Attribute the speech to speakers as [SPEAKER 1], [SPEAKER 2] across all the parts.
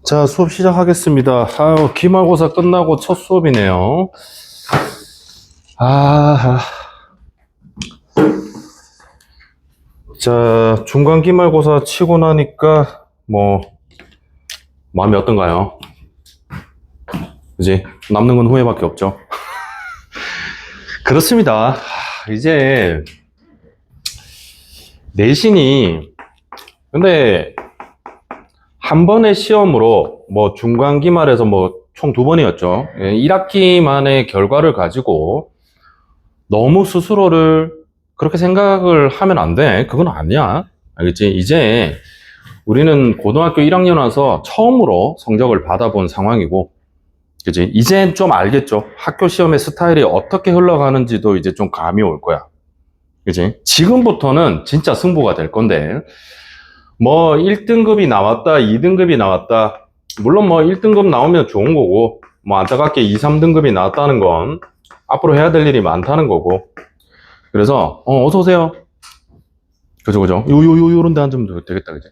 [SPEAKER 1] 자, 수업 시작하겠습니다. 아유, 기말고사 끝나고 첫 수업이네요. 자, 중간 기말고사 치고 나니까, 마음이 어떤가요? 그지? 남는 건 후회밖에 없죠. 그렇습니다. 이제, 내신이, 근데, 한 번의 시험으로, 중간 기말에서 총 2번이었죠. 1학기만의 결과를 가지고, 너무 스스로를 그렇게 생각을 하면 안 돼. 그건 아니야. 알겠지? 이제 우리는 고등학교 1학년 와서 처음으로 성적을 받아본 상황이고, 그지? 이제 좀 알겠죠? 학교 시험의 스타일이 어떻게 흘러가는지도 이제 좀 감이 올 거야. 그지? 지금부터는 진짜 승부가 될 건데, 1등급이 나왔다, 2등급이 나왔다. 물론 1등급 나오면 좋은 거고, 안타깝게 2, 3등급이 나왔다는 건 앞으로 해야 될 일이 많다는 거고. 그래서 어서 오세요. 그죠. 요런 데 앉으면 되겠다, 그죠.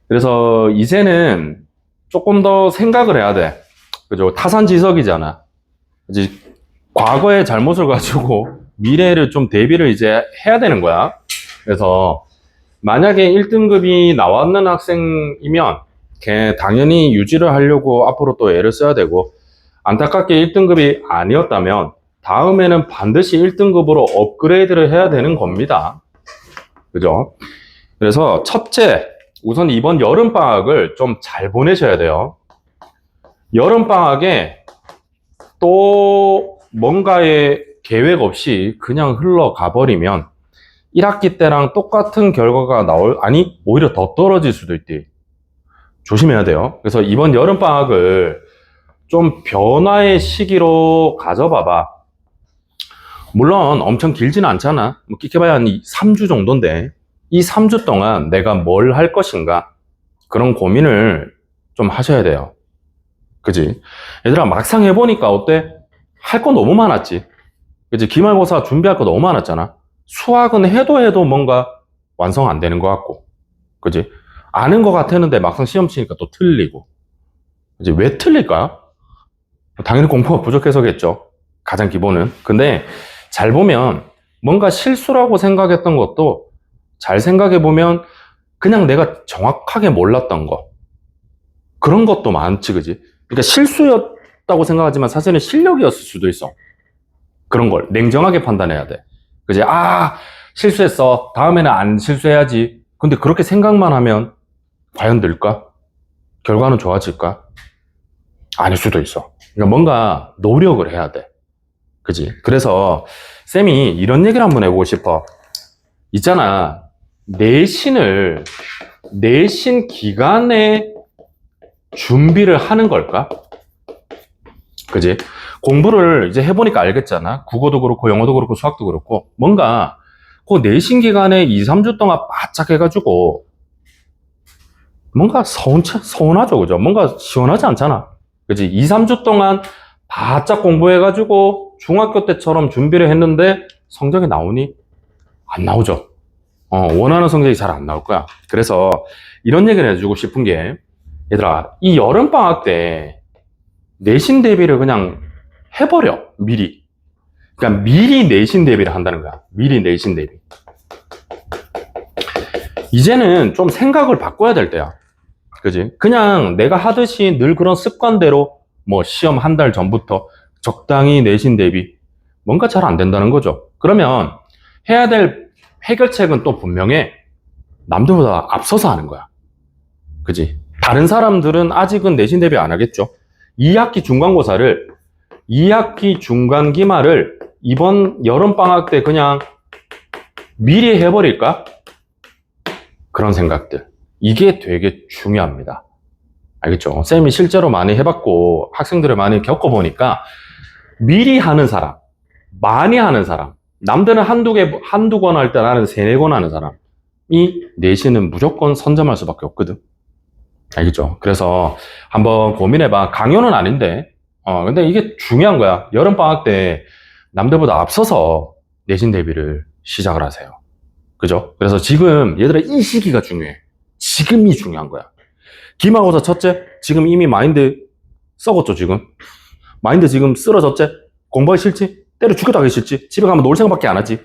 [SPEAKER 1] 그래서 이제는 조금 더 생각을 해야 돼. 그죠. 타산지석이잖아. 이제 과거의 잘못을 가지고 미래를 좀 대비를 이제 해야 되는 거야. 그래서 만약에 1등급이 나왔는 학생이면 걔 당연히 유지를 하려고 앞으로 또 애를 써야 되고, 안타깝게 1등급이 아니었다면 다음에는 반드시 1등급으로 업그레이드를 해야 되는 겁니다. 그죠? 그래서 첫째, 우선 이번 여름방학을 좀 잘 보내셔야 돼요. 여름방학에 또 뭔가의 계획 없이 그냥 흘러가 버리면 1학기 때랑 똑같은 결과가 아니, 오히려 더 떨어질 수도 있대. 조심해야 돼요. 그래서 이번 여름방학을 좀 변화의 시기로 가져봐봐. 물론 엄청 길지는 않잖아. 끼켜봐야 한 3주 정도인데, 이 3주 동안 내가 뭘 할 것인가, 그런 고민을 좀 하셔야 돼요. 그지? 얘들아, 막상 해보니까 어때? 할 거 너무 많았지. 그지? 기말고사 준비할 거 너무 많았잖아. 수학은 해도 뭔가 완성 안 되는 것 같고. 그지? 아는 것 같았는데 막상 시험 치니까 또 틀리고. 그지? 왜 틀릴까? 당연히 공부가 부족해서겠죠. 가장 기본은. 근데 잘 보면 뭔가 실수라고 생각했던 것도 잘 생각해보면 그냥 내가 정확하게 몰랐던 거. 그런 것도 많지, 그지? 그러니까 실수였다고 생각하지만 사실은 실력이었을 수도 있어. 그런 걸 냉정하게 판단해야 돼. 그지? 실수했어. 다음에는 안 실수해야지. 근데 그렇게 생각만 하면 과연 늘까? 결과는 좋아질까? 아닐 수도 있어. 그러니까 뭔가 노력을 해야 돼. 그지? 그래서 쌤이 이런 얘기를 한번 해보고 싶어. 있잖아. 내신 기간에 준비를 하는 걸까? 그지? 공부를 이제 해보니까 알겠잖아. 국어도 그렇고 영어도 그렇고 수학도 그렇고 뭔가 그 내신 기간에 2, 3주 동안 바짝 해가지고 뭔가 서운하죠. 그죠? 뭔가 시원하지 않잖아. 그지? 2, 3주 동안 바짝 공부해가지고 중학교 때처럼 준비를 했는데 성적이 나오니? 안 나오죠. 원하는 성적이 잘 안 나올 거야. 그래서 이런 얘기를 해주고 싶은 게, 얘들아, 이 여름방학 때 내신 대비를 그냥 해버려. 미리. 그러니까 미리 내신 대비를 한다는 거야. 미리 내신 대비. 이제는 좀 생각을 바꿔야 될 때야. 그지? 그냥 내가 하듯이 늘 그런 습관대로 시험 한 달 전부터 적당히 내신 대비, 뭔가 잘 안 된다는 거죠. 그러면 해야 될 해결책은 또 분명해. 남들보다 앞서서 하는 거야. 그지? 다른 사람들은 아직은 내신 대비 안 하겠죠. 2학기 중간 기말을 이번 여름방학 때 그냥 미리 해버릴까? 그런 생각들. 이게 되게 중요합니다. 알겠죠? 쌤이 실제로 많이 해봤고 학생들을 많이 겪어보니까 미리 하는 사람, 많이 하는 사람, 남들은 한두 권 할 때 나는 3, 4권 하는 사람이 내신은 무조건 선점할 수밖에 없거든. 알겠죠? 그래서 한번 고민해봐. 강요는 아닌데, 근데 이게 중요한 거야. 여름방학 때 남들보다 앞서서 내신 대비를 시작을 하세요. 그죠? 그래서 지금 얘들아 이 시기가 중요해. 지금이 중요한 거야. 기말고사 첫째? 지금 이미 마인드 썩었죠, 지금. 마인드 지금 쓰러졌지? 공부하기 싫지? 때려 죽여도 하기 싫지? 집에 가면 놀 생각밖에 안 하지?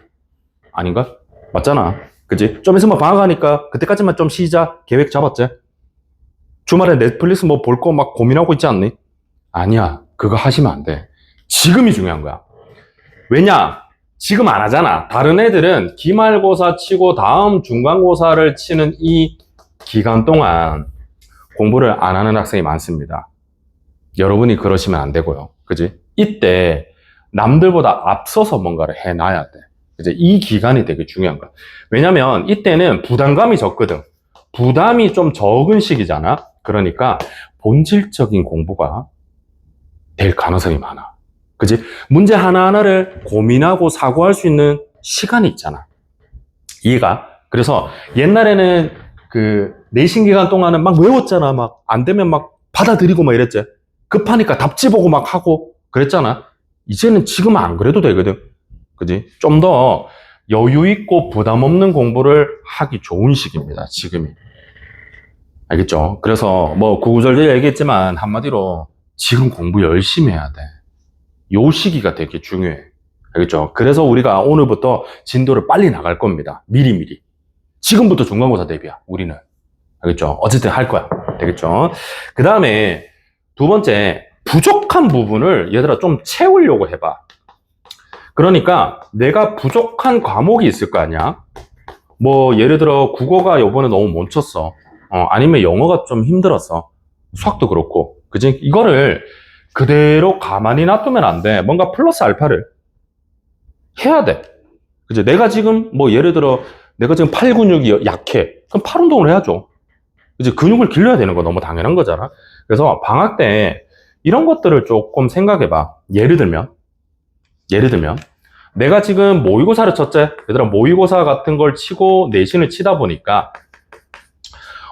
[SPEAKER 1] 아닌가? 맞잖아. 그지? 좀 있으면 방학하니까 그때까지만 좀 쉬자. 계획 잡았지? 주말에 넷플릭스 뭐 볼 거 막 고민하고 있지 않니? 아니야. 그거 하시면 안 돼. 지금이 중요한 거야. 왜냐? 지금 안 하잖아. 다른 애들은 기말고사 치고 다음 중간고사를 치는 이 기간 동안 공부를 안 하는 학생이 많습니다. 여러분이 그러시면 안 되고요. 그지? 이때 남들보다 앞서서 뭔가를 해놔야 돼. 이제 이 기간이 되게 중요한 거야. 왜냐면 이때는 부담감이 적거든. 부담이 좀 적은 시기잖아. 그러니까 본질적인 공부가 될 가능성이 많아. 그지? 문제 하나하나를 고민하고 사고할 수 있는 시간이 있잖아. 이해가? 그래서 옛날에는 그 내신 기간 동안은 막 외웠잖아. 막 안 되면 막 받아들이고 막 이랬지. 급하니까 답지 보고 막 하고 그랬잖아. 이제는 지금은 안 그래도 되거든. 그지? 좀 더 여유 있고 부담 없는 공부를 하기 좋은 시기입니다. 지금이. 알겠죠? 그래서 뭐 구구절절 얘기했지만 한마디로 지금 공부 열심히 해야 돼. 요 시기가 되게 중요해. 알겠죠? 그래서 우리가 오늘부터 진도를 빨리 나갈 겁니다. 미리미리. 지금부터 중간고사 대비야, 우리는. 알겠죠? 어쨌든 할 거야. 되겠죠? 그 다음에 두 번째, 부족한 부분을 얘들아 좀 채우려고 해봐. 그러니까 내가 부족한 과목이 있을 거 아니야? 뭐 예를 들어 국어가 요번에 너무 못 쳤어. 아니면 영어가 좀 힘들었어. 수학도 그렇고. 그지? 이거를 그대로 가만히 놔두면 안 돼. 뭔가 플러스 알파를 해야 돼. 그지? 내가 지금 뭐 예를 들어 내가 지금 팔 근육이 약해. 그럼 팔 운동을 해야죠. 그지? 근육을 길러야 되는 거 너무 당연한 거잖아. 그래서 방학 때 이런 것들을 조금 생각해 봐. 예를 들면 내가 지금 모의고사를 쳤지? 얘들아 모의고사 같은 걸 치고 내신을 치다 보니까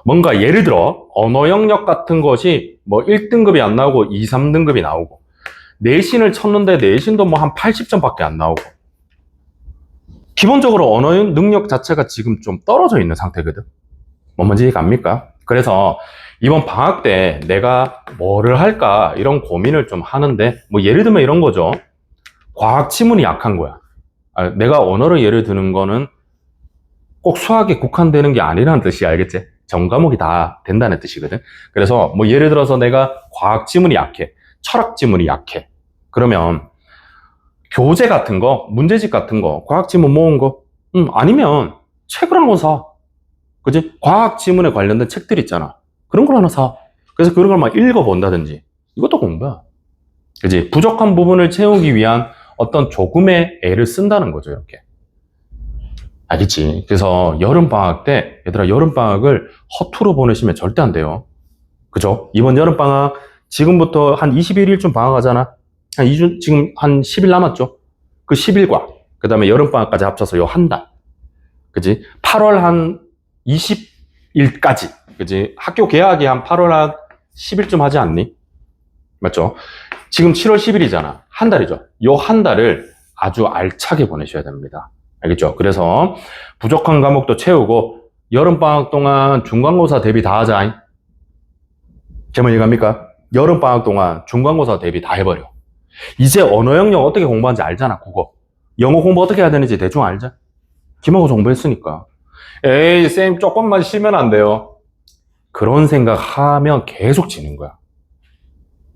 [SPEAKER 1] 뭔가 예를 들어 언어 영역 같은 것이 뭐 1등급이 안 나오고 2, 3등급이 나오고 내신을 쳤는데 내신도 뭐 한 80점밖에 안 나오고 기본적으로 언어 능력 자체가 지금 좀 떨어져 있는 상태거든. 뭔지 이해 갑니까? 그래서 이번 방학 때 내가 뭐를 할까 이런 고민을 좀 하는데 뭐 예를 들면 이런 거죠. 과학 지문이 약한 거야. 내가 언어를 예를 드는 거는 꼭 수학에 국한되는 게 아니라는 뜻이야. 알겠지? 전 과목이 다 된다는 뜻이거든. 그래서 뭐 예를 들어서 내가 과학 지문이 약해. 철학 지문이 약해. 그러면 교재 같은 거, 문제집 같은 거, 과학 지문 모은 거, 아니면 책을 한 권 사. 그지? 과학 지문에 관련된 책들 있잖아. 그런 걸 하나 사. 그래서 그런 걸 막 읽어본다든지. 이것도 공부야. 그지? 부족한 부분을 채우기 위한 어떤 조금의 애를 쓴다는 거죠, 이렇게. 알겠지? 그래서 여름방학 때, 얘들아, 여름방학을 허투루 보내시면 절대 안 돼요. 그죠? 이번 여름방학, 지금부터 한 21일쯤 방학하잖아? 지금 한 10일 남았죠? 그 10일과, 그 다음에 여름방학까지 합쳐서 요 한 달. 그지? 8월 한 20일까지. 그지? 학교 개학이 한 8월 한 10일쯤 하지 않니? 맞죠? 지금 7월 10일이잖아. 한 달이죠. 요 한 달을 아주 알차게 보내셔야 됩니다. 알겠죠? 그래서 부족한 과목도 채우고 여름방학 동안 중간고사 대비 다 하자. 제목 이해갑니까? 여름방학 동안 중간고사 대비 다 해버려. 이제 언어 영역 어떻게 공부하는지 알잖아. 국어. 영어 공부 어떻게 해야 되는지 대충 알자. 기말고사 공부했으니까. 에이 쌤 조금만 쉬면 안 돼요. 그런 생각하면 계속 지는 거야.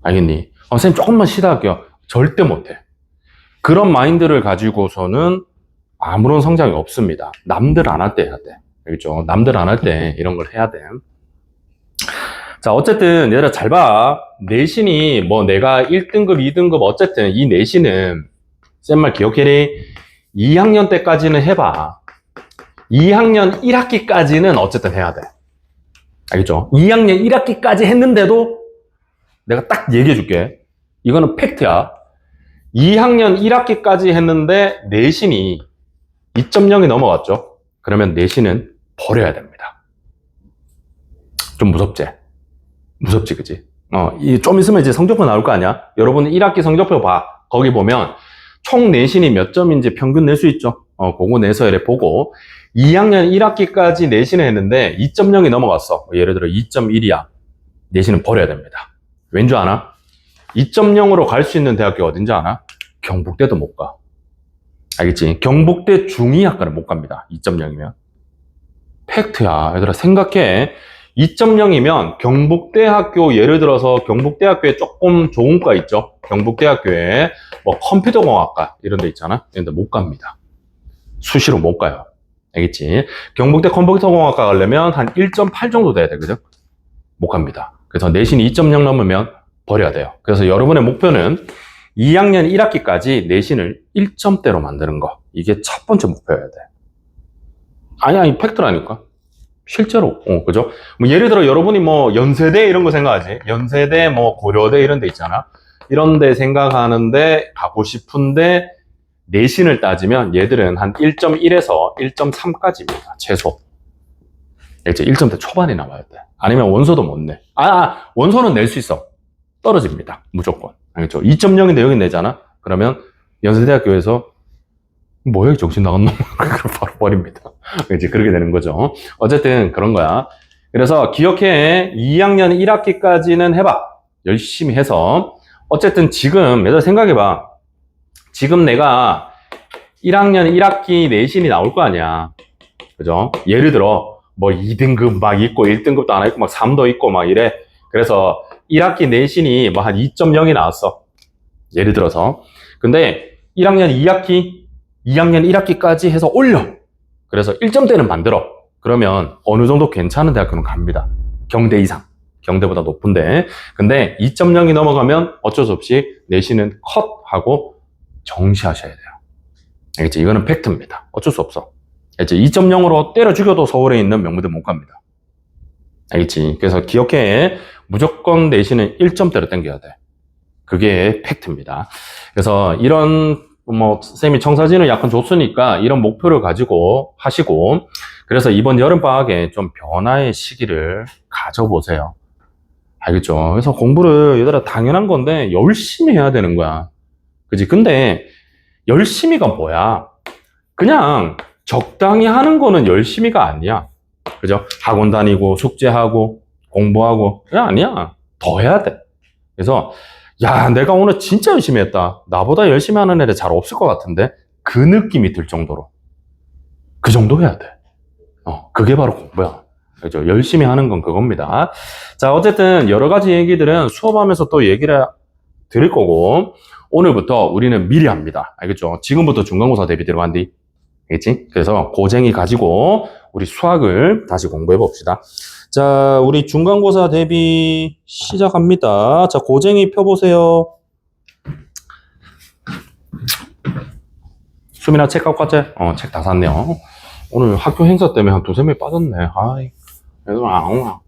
[SPEAKER 1] 알겠니? 쌤 조금만 쉬다 할게요. 절대 못해. 그런 마인드를 가지고서는 아무런 성장이 없습니다. 남들 안 할 때 해야 돼. 알겠죠? 남들 안 할 때 이런 걸 해야 돼. 자, 어쨌든 얘들아 잘 봐. 내신이 뭐 내가 1등급, 2등급 어쨌든 이 내신은 쌤 말 기억해리. 2학년 때까지는 해봐. 2학년 1학기까지는 어쨌든 해야 돼. 알겠죠? 2학년 1학기까지 했는데도 내가 딱 얘기해 줄게. 이거는 팩트야. 2학년 1학기까지 했는데 내신이 2.0이 넘어갔죠? 그러면 내신은 버려야 됩니다. 좀 무섭지? 무섭지, 그지? 좀 있으면 이제 성적표 나올 거 아니야? 여러분 1학기 성적표 봐. 거기 보면 총 내신이 몇 점인지 평균 낼 수 있죠? 그거 내서 이렇게 보고 2학년 1학기까지 내신을 했는데 2.0이 넘어갔어. 예를 들어 2.1이야. 내신은 버려야 됩니다. 왠지 아나? 2.0으로 갈 수 있는 대학교 어딘지 아나? 경북대도 못 가. 알겠지? 경북대 중2학과는 못 갑니다. 2.0이면. 팩트야. 얘들아, 생각해. 2.0이면 경북대학교, 예를 들어서 경북대학교에 조금 좋은 과 있죠? 경북대학교에 뭐 컴퓨터공학과 이런 데 있잖아? 이런 데 못 갑니다. 수시로 못 가요. 알겠지? 경북대 컴퓨터공학과 가려면 한 1.8 정도 돼야 되거든? 못 갑니다. 그래서 내신이 2.0 넘으면 버려야 돼요. 그래서 여러분의 목표는 2학년 1학기까지 내신을 1점대로 만드는 거. 이게 첫 번째 목표여야 돼. 아니, 팩트라니까. 실제로. 그죠? 뭐 예를 들어 여러분이 뭐 연세대 이런 거 생각하지. 연세대, 뭐 고려대 이런 데 있잖아. 이런 데 생각하는데 가고 싶은데 내신을 따지면 얘들은 한 1.1에서 1.3까지입니다. 최소. 이제 1점대 초반에 나와야 돼. 아니면 원서도 못 내. 원서는 낼 수 있어. 떨어집니다. 무조건. 알겠죠? 2.0인데 여기 내잖아? 그러면 연세대학교에서 뭐야, 정신 나간 놈. 바로 버립니다. 이제 그렇게 되는 거죠. 어쨌든 그런 거야. 그래서 기억해. 2학년 1학기까지는 해봐. 열심히 해서. 어쨌든 지금, 얘들 생각해봐. 지금 내가 1학년 1학기 내신이 나올 거 아니야. 그죠? 예를 들어, 뭐 2등급 막 있고, 1등급도 하나 있고, 막 3도 있고, 막 이래. 그래서 1학기 내신이 뭐 한 2.0이 나왔어. 예를 들어서. 근데 1학년 2학기, 2학년 1학기까지 해서 올려. 그래서 1점대는 만들어. 그러면 어느 정도 괜찮은 대학교는 갑니다. 경대 이상. 경대보다 높은데. 근데 2.0이 넘어가면 어쩔 수 없이 내신은 컷하고 정시하셔야 돼요. 알겠지? 이거는 팩트입니다. 어쩔 수 없어. 알겠지? 2.0으로 때려 죽여도 서울에 있는 명문대 못 갑니다. 알겠지? 그래서 기억해. 무조건 내신은 1점대로 당겨야 돼. 그게 팩트입니다. 그래서 이런 뭐 쌤이 청사진을 약간 줬으니까 이런 목표를 가지고 하시고, 그래서 이번 여름방학에 좀 변화의 시기를 가져보세요. 알겠죠? 그래서 공부를 얘들아 당연한 건데 열심히 해야 되는 거야. 그지? 근데 열심히가 뭐야? 그냥 적당히 하는 거는 열심히가 아니야. 그죠? 학원 다니고 숙제하고 공부하고 그냥 아니야. 더 해야 돼. 그래서 야, 내가 오늘 진짜 열심히 했다. 나보다 열심히 하는 애들 잘 없을 것 같은데? 그 느낌이 들 정도로. 그 정도 해야 돼. 그게 바로 공부야. 그죠? 열심히 하는 건 그겁니다. 자, 어쨌든 여러 가지 얘기들은 수업하면서 또 얘기를 드릴 거고, 오늘부터 우리는 미리 합니다. 알겠죠? 지금부터 중간고사 대비 들어간디. 알겠지? 그래서 고쟁이 가지고 우리 수학을 다시 공부해 봅시다. 자, 우리 중간고사 대비 시작합니다. 자, 고쟁이 펴보세요. 수민아, 책 갖고 왔지? 책 다 샀네요. 오늘 학교 행사 때문에 한 두세 명이 빠졌네. 아이, 얘들 안 오나.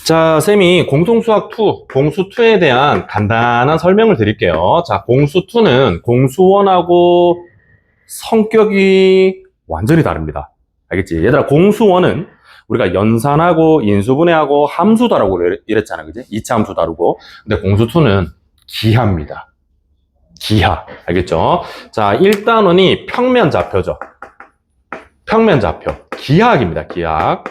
[SPEAKER 1] 자, 쌤이 공통수학 2, 공수2에 대한 간단한 설명을 드릴게요. 자, 공수2는 공수1하고 성격이 완전히 다릅니다. 알겠지? 얘들아, 공수1은 우리가 연산하고 인수분해하고 함수 다루고 이랬잖아. 그지? 2차 함수 다루고. 근데 공수2는 기하입니다. 기하. 알겠죠? 자, 1단원이 평면좌표죠. 평면좌표. 기하학입니다. 기하학.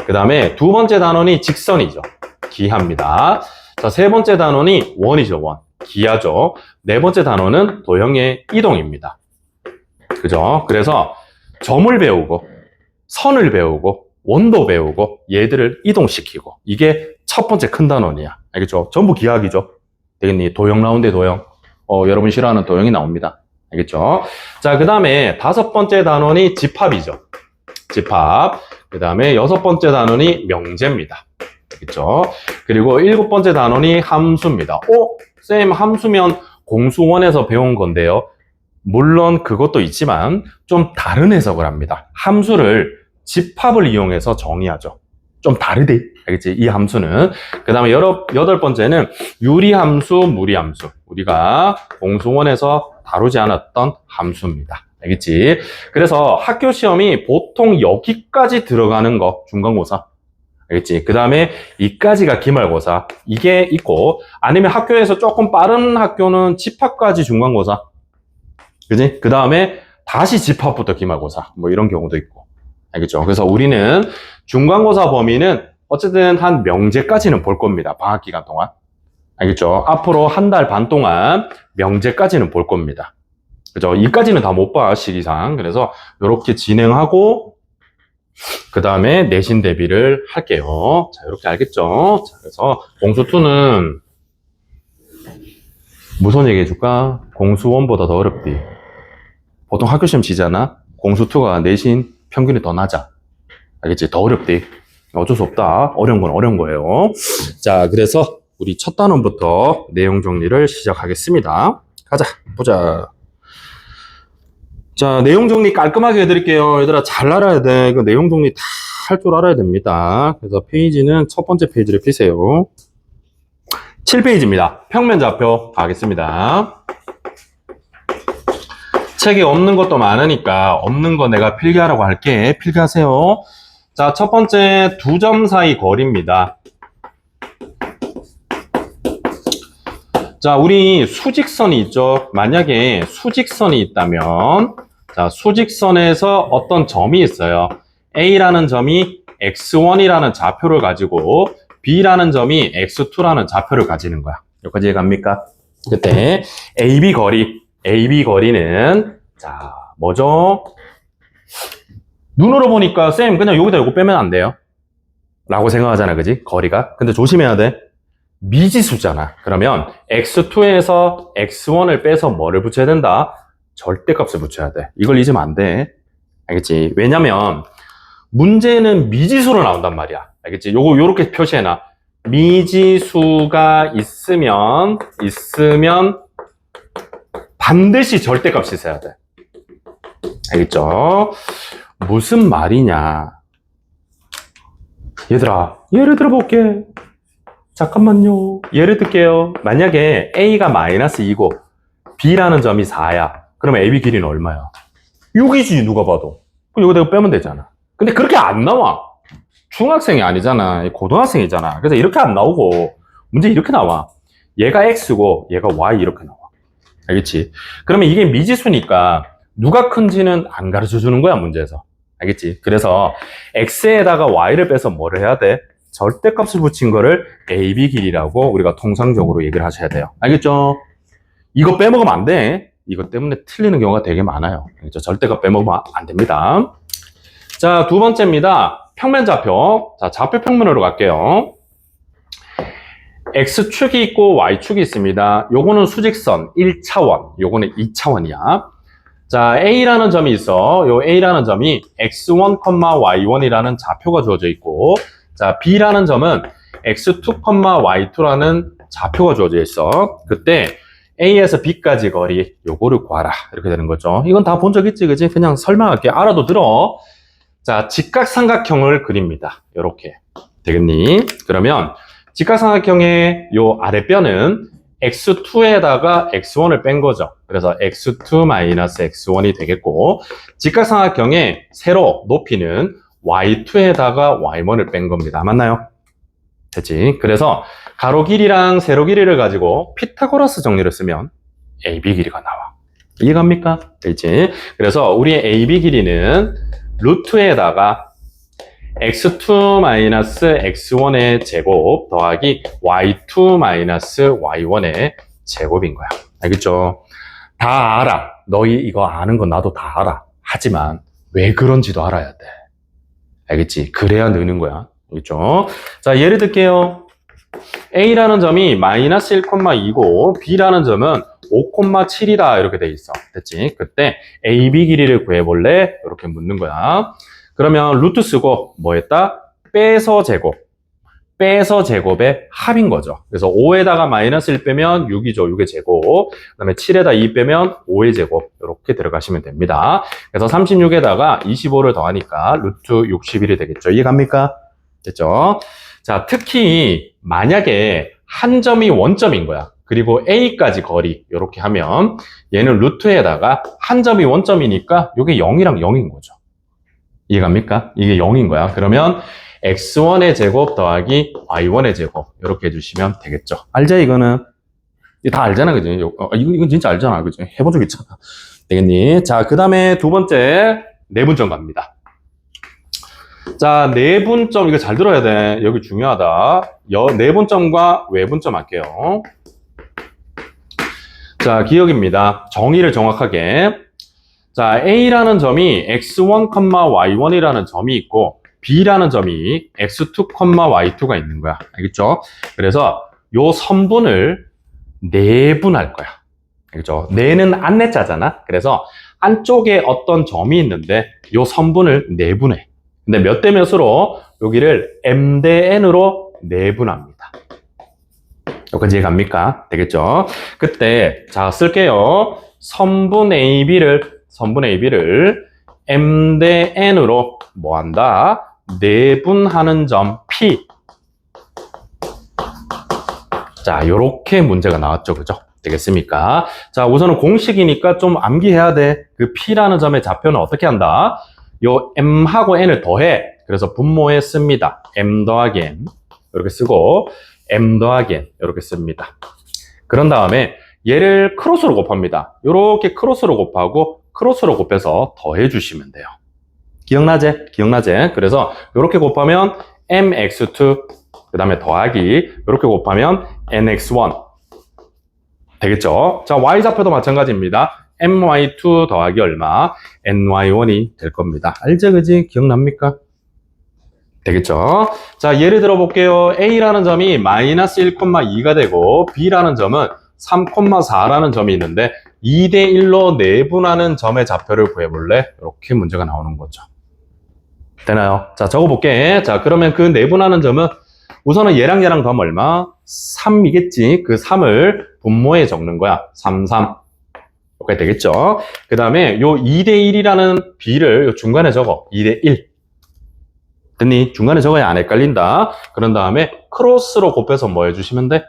[SPEAKER 1] 그 다음에 두 번째 단원이 직선이죠. 기하입니다. 자, 세 번째 단원이 원이죠. 원. 기하죠. 네 번째 단원은 도형의 이동입니다. 그죠? 그래서 점을 배우고 선을 배우고 원도 배우고 얘들을 이동시키고, 이게 첫 번째 큰 단원이야. 알겠죠? 전부 기하학이죠. 되겠니? 도형 나온대, 도형. 여러분 싫어하는 도형이 나옵니다. 알겠죠? 자, 그 다음에 다섯 번째 단원이 집합이죠. 집합. 그 다음에 여섯 번째 단원이 명제입니다. 알겠죠? 그리고 일곱 번째 단원이 함수입니다. 쌤, 함수면 공수1에서 배운 건데요. 물론 그것도 있지만 좀 다른 해석을 합니다. 함수를 집합을 이용해서 정의하죠. 좀 다르대. 알겠지? 이 함수는. 그 다음에 여덟 번째는 유리함수, 무리함수. 우리가 공수1에서 다루지 않았던 함수입니다. 알겠지? 그래서 학교 시험이 보통 여기까지 들어가는 거, 중간고사. 알겠지? 그 다음에 이까지가 기말고사. 이게 있고, 아니면 학교에서 조금 빠른 학교는 집합까지 중간고사. 그지? 그 다음에 다시 집합부터 기말고사 뭐 이런 경우도 있고. 알겠죠? 그래서 우리는 중간고사 범위는 어쨌든 한 명제까지는 볼 겁니다. 방학 기간 동안. 알겠죠? 앞으로 한 달 반 동안 명제까지는 볼 겁니다. 그죠? 이까지는 다 못 봐, 시기상. 그래서 이렇게 진행하고 그 다음에 내신 대비를 할게요. 자, 이렇게 알겠죠? 자, 그래서 공수2는 무슨 얘기 해줄까? 공수1보다 더 어렵디. 보통 학교 시험 지잖아? 공수2가 내신 평균이 더 낮아. 알겠지? 더 어렵디. 어쩔 수 없다. 어려운 건 어려운 거예요. 자, 그래서 우리 첫 단원부터 내용 정리를 시작하겠습니다. 가자, 보자. 자, 내용 정리 깔끔하게 해드릴게요. 얘들아, 잘 알아야 돼. 이거 내용 정리 다 할 줄 알아야 됩니다. 그래서 페이지는 첫 번째 페이지를 피세요. 7페이지입니다. 평면 좌표 가겠습니다. 책에 없는 것도 많으니까 없는 거 내가 필기하라고 할게. 필기하세요. 자, 첫 번째 2점 사이 거리입니다. 자, 우리 수직선이 있죠. 만약에 수직선이 있다면, 자, 수직선에서 어떤 점이 있어요. A라는 점이 x1이라는 좌표를 가지고 B라는 점이 x2라는 좌표를 가지는 거야. 여기까지 이해갑니까? 그때 AB 거리는 자, 뭐죠? 눈으로 보니까 쌤 그냥 여기다 이거 빼면 안 돼요 라고 생각하잖아, 그지? 거리가. 근데 조심해야 돼. 미지수잖아. 그러면 x2에서 x1을 빼서 뭐를 붙여야 된다? 절대값을 붙여야 돼. 이걸 잊으면 안 돼. 알겠지? 왜냐면 문제는 미지수로 나온단 말이야. 알겠지? 요렇게 표시해놔. 미지수가 있으면 반드시 절대값이 있어야 돼. 알겠죠? 무슨 말이냐? 얘들아, 예를 들어볼게. 잠깐만요. 예를 들게요. 만약에 A가 마이너스 2고 B라는 점이 4야. 그러면 AB 길이는 얼마야? 6이지, 누가 봐도. 그럼 여기다가 빼면 되잖아. 근데 그렇게 안 나와. 중학생이 아니잖아. 고등학생이잖아. 그래서 이렇게 안 나오고 문제 이렇게 나와. 얘가 X고 얘가 Y 이렇게 나와. 알겠지? 그러면 이게 미지수니까 누가 큰지는 안 가르쳐 주는 거야, 문제에서. 알겠지? 그래서 X에다가 Y를 빼서 뭐를 해야 돼? 절대값을 붙인 거를 AB 길이라고 우리가 통상적으로 얘기를 하셔야 돼요. 알겠죠? 이거 빼먹으면 안 돼. 이것 때문에 틀리는 경우가 되게 많아요. 알겠죠? 절대값 빼먹으면 안 됩니다. 자, 두 번째입니다. 평면 좌표. 자, 좌표 평면으로 갈게요. X축이 있고 Y축이 있습니다. 요거는 수직선 1차원, 요거는 2차원이야. 자, A라는 점이 있어. 요 A라는 점이 X1, Y1이라는 좌표가 주어져 있고, 자, B라는 점은 X2, Y2라는 좌표가 주어져 있어. 그때 A에서 B까지 거리, 요거를 구하라. 이렇게 되는 거죠. 이건 다 본 적 있지, 그지? 그냥 설명할게. 알아도 들어. 자, 직각삼각형을 그립니다. 요렇게. 되겠니? 그러면 직각삼각형의 요 아랫뼈는 x2에다가 x1을 뺀 거죠. 그래서 x2-x1이 되겠고, 직각삼각형의 세로 높이는 y2에다가 y1을 뺀 겁니다. 맞나요? 됐지? 그래서 가로 길이랑 세로 길이를 가지고 피타고라스 정리를 쓰면 AB 길이가 나와. 이해갑니까? 됐지? 그래서 우리의 AB 길이는 루트에다가 x2-x1의 제곱 더하기 y2-y1의 제곱인 거야. 알겠죠? 다 알아. 너희 이거 아는 건 나도 다 알아. 하지만 왜 그런지도 알아야 돼. 알겠지? 그래야 느는 거야. 알겠죠? 자, 예를 들게요. A라는 점이 마이너스 1,2고 B라는 점은 5,7이다 이렇게 돼 있어. 됐지? 그때 AB 길이를 구해볼래? 이렇게 묻는 거야. 그러면 루트 쓰고 뭐 했다? 빼서 제곱. 빼서 제곱의 합인 거죠. 그래서 5에다가 마이너스 1 빼면 6이죠. 6의 제곱. 그 다음에 7에다 2 빼면 5의 제곱. 이렇게 들어가시면 됩니다. 그래서 36에다가 25를 더하니까 루트 61이 되겠죠. 이해갑니까? 됐죠? 자, 특히 만약에 한 점이 원점인 거야. 그리고 A까지 거리 이렇게 하면 얘는 루트에다가 한 점이 원점이니까 이게 0이랑 0인 거죠. 이해갑니까? 이게 0인 거야. 그러면 x1의 제곱 더하기 y1의 제곱 이렇게 해주시면 되겠죠. 알죠? 이거는 이거 다 알잖아, 그지? 이건 진짜 알잖아, 그지? 해본 적 있잖아. 되겠니? 자, 그 다음에 두 번째, 내분점 갑니다. 자, 내분점, 이거 잘 들어야 돼. 여기 중요하다. 내분점과 외분점 할게요. 자, 기억입니다. 정의를 정확하게. 자, A라는 점이 x1, y1이라는 점이 있고, B라는 점이 x2, y2가 있는 거야. 알겠죠? 그래서 요 선분을 내분할 거야. 알겠죠? 내는 안내자잖아. 그래서 안쪽에 어떤 점이 있는데 요 선분을 내분해. 근데 몇 대 몇으로 여기를 m 대 n으로 내분합니다. 여기까지 이해갑니까? 되겠죠? 그때 자 쓸게요. 선분 AB를 m 대 n으로 뭐 한다? 내분하는 점 P. 자, 요렇게 문제가 나왔죠. 그죠? 되겠습니까? 자, 우선은 공식이니까 좀 암기해야 돼. 그 P라는 점의 좌표는 어떻게 한다? 요 M하고 N을 더해. 그래서 분모에 씁니다. M 더하기 N. 이렇게 쓰고, M 더하기 N. 이렇게 씁니다. 그런 다음에 얘를 크로스로 곱합니다. 요렇게 크로스로 곱하고, 크로스로 곱해서 더해 주시면 돼요. 기억나지? 기억나지? 그래서 요렇게 곱하면 MX2, 그 다음에 더하기, 이렇게 곱하면 NX1. 되겠죠? 자, Y좌표도 마찬가지입니다. MY2 더하기 얼마? NY1이 될 겁니다. 알죠? 그지? 기억납니까? 되겠죠? 자, 예를 들어 볼게요. A라는 점이 마이너스 1,2가 되고, B라는 점은 3,4라는 점이 있는데, 2대 1로 내분하는 점의 좌표를 구해볼래? 이렇게 문제가 나오는 거죠. 되나요? 자, 적어볼게. 자, 그러면 그 내분하는 점은 우선은 얘랑 더하면 얼마? 3이겠지. 그 3을 분모에 적는 거야. 3, 3. 이렇게 되겠죠. 그 다음에 요 2대 1이라는 B를 중간에 적어. 2대 1. 됐니? 중간에 적어야 안 헷갈린다. 그런 다음에 크로스로 곱해서 뭐 해주시면 돼?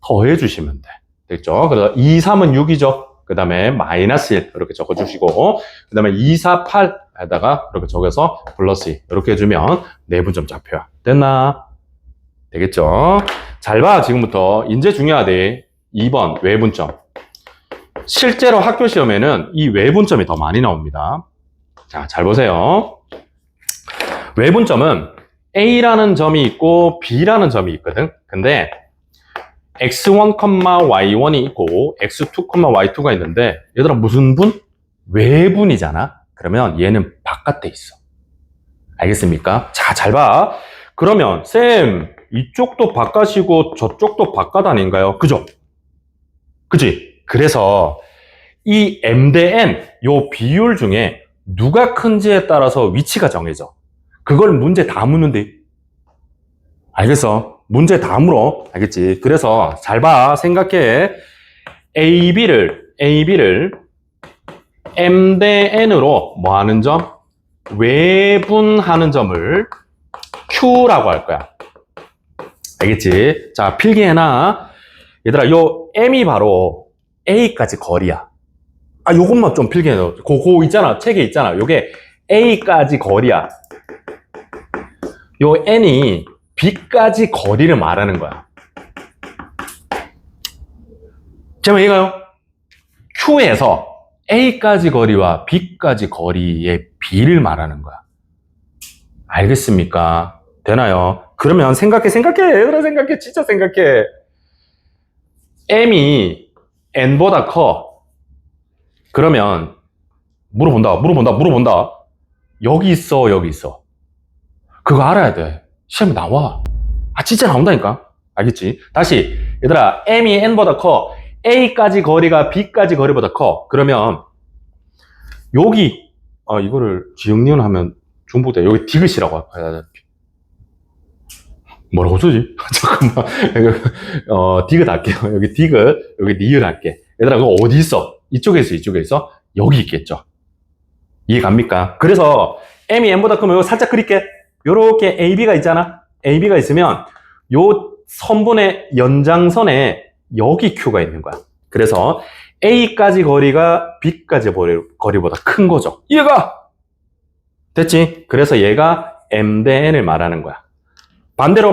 [SPEAKER 1] 더해 주시면 돼. 됐죠? 그래서 2, 3은 6이죠. 그 다음에 마이너스 1 이렇게 적어주시고, 그 다음에 2, 4, 8에다가 이렇게 적어서 플러스 2 이렇게 해주면 내분점 좌표야. 됐나? 되겠죠? 잘 봐, 지금부터. 인제 중요하대. 2번, 외분점. 실제로 학교 시험에는 이 외분점이 더 많이 나옵니다. 자, 잘 보세요. 외분점은 A라는 점이 있고 B라는 점이 있거든. 근데 x1, y1이 있고 x2, y2가 있는데 얘들아 무슨 분? 외분이잖아. 그러면 얘는 바깥에 있어. 알겠습니까? 자, 잘 봐. 그러면 쌤, 이쪽도 바깥이고 저쪽도 바깥 아닌가요? 그죠? 그지? 그래서 이 m 대 n 요 비율 중에 누가 큰지에 따라서 위치가 정해져. 그걸 문제 다 묻는데. 알겠어? 문제 다 물어. 알겠지? 그래서 잘 봐. 생각해. AB를 M 대 N으로 뭐 하는 점? 외분하는 점을 Q라고 할 거야. 알겠지? 자, 필기해놔. 얘들아, 요 M이 바로 A까지 거리야. 아, 요것만 좀 필기해놔. 그거 있잖아. 책에 있잖아. 요게 A까지 거리야. 요 N이 B까지 거리를 말하는 거야. 제가 이해가요? Q에서 A까지 거리와 B까지 거리의 B를 말하는 거야. 알겠습니까? 되나요? 그러면 생각해. 얘들아 생각해. 진짜 생각해. M이 N보다 커. 그러면 물어본다. 여기 있어. 그거 알아야 돼. 시험에 나와. 아, 진짜 나온다니까. 알겠지? 다시. 얘들아, M이 N보다 커. A까지 거리가 B까지 거리보다 커. 그러면 여기 이거를 지역리을 하면 중복돼. 여기 디귿이라고 해야 돼. 뭐라고 쓰지? 잠깐만. 디귿 할게요. 여기 디귿, 여기 니을 할게. 얘들아, 그거 어디 있어? 이쪽에 있어? 여기 있겠죠. 이해 갑니까? 그래서 M이 N보다 크면 이거 살짝 그릴게. 요렇게 AB가 있잖아. AB가 있으면 요 선분의 연장선에 여기 Q가 있는 거야. 그래서 A까지 거리가 B까지 거리보다 큰 거죠. 이해가? 됐지? 그래서 얘가 M 대 N을 말하는 거야. 반대로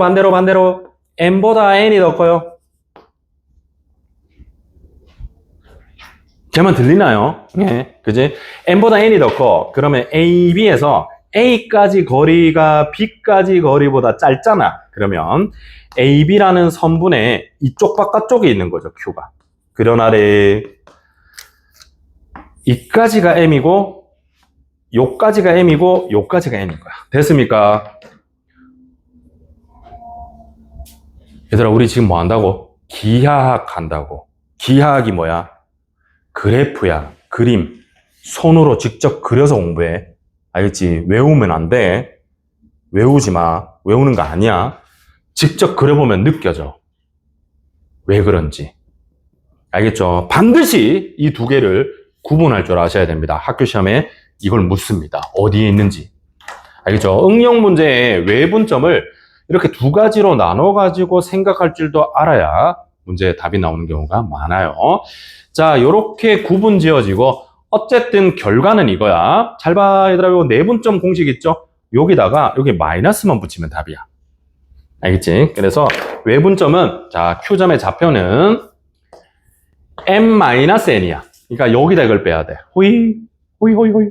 [SPEAKER 1] M보다 N이 더 커요. 제 말 들리나요? 예, 그지? n보다 n이 더 커. 그러면 a, b에서 a까지 거리가 b까지 거리보다 짧잖아. 그러면 ab라는 선분의 이쪽 바깥쪽에 있는 거죠, q가. 그러나래 이까지가 m이고 요까지가 m이고 요까지가 n인 거야. 됐습니까? 얘들아, 우리 지금 뭐 한다고? 기하학 한다고. 기하학이 뭐야? 그래프야. 그림. 손으로 직접 그려서 공부해. 알겠지? 외우면 안 돼. 외우지 마. 외우는 거 아니야. 직접 그려보면 느껴져. 왜 그런지. 알겠죠? 반드시 이 두 개를 구분할 줄 아셔야 됩니다. 학교 시험에 이걸 묻습니다. 어디에 있는지. 알겠죠? 응용 문제의 외분점을 이렇게 두 가지로 나눠가지고 생각할 줄도 알아야 문제에 답이 나오는 경우가 많아요. 자, 요렇게 구분 지어지고, 어쨌든 결과는 이거야. 잘 봐, 얘들아. 요 내분점 공식 있죠? 여기다가, 여기 마이너스만 붙이면 답이야. 알겠지? 그래서 외분점은, 자, Q점의 좌표는 m-n이야. 그러니까 여기다 이걸 빼야 돼. 호이, 호이, 호이, 호이.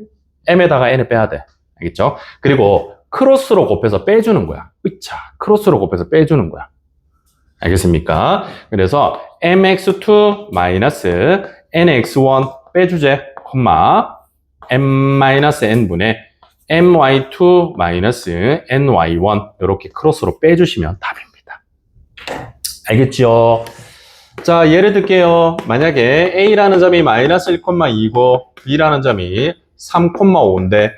[SPEAKER 1] m에다가 n을 빼야 돼. 알겠죠? 그리고 크로스로 곱해서 빼주는 거야. 으차, 크로스로 곱해서 빼주는 거야. 알겠습니까? 그래서 mx2 마이너스 nx1 빼주제, 콤마 m-n분의 my2 마이너스 ny1 이렇게 크로스로 빼주시면 답입니다. 알겠죠? 자, 예를 들게요. 만약에 A라는 점이 마이너스 1,2고 B라는 점이 3,5인데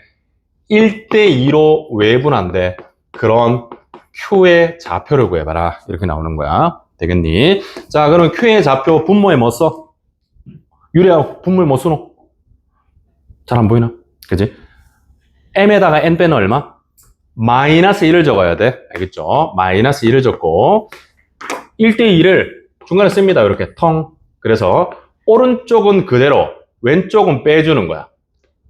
[SPEAKER 1] 1대2로 외분한데 그런 Q의 좌표를 구해봐라. 이렇게 나오는 거야. 되겠니? 자, 그럼 Q의 좌표 분모에 뭐 써? 유리야, 분모에 뭐 써노? 잘 안 보이나? 그지? M에다가 N 빼는 얼마? 마이너스 1을 적어야 돼. 알겠죠? 마이너스 1을 적고 1대2를 중간에 씁니다. 이렇게 텅. 그래서 오른쪽은 그대로, 왼쪽은 빼주는 거야.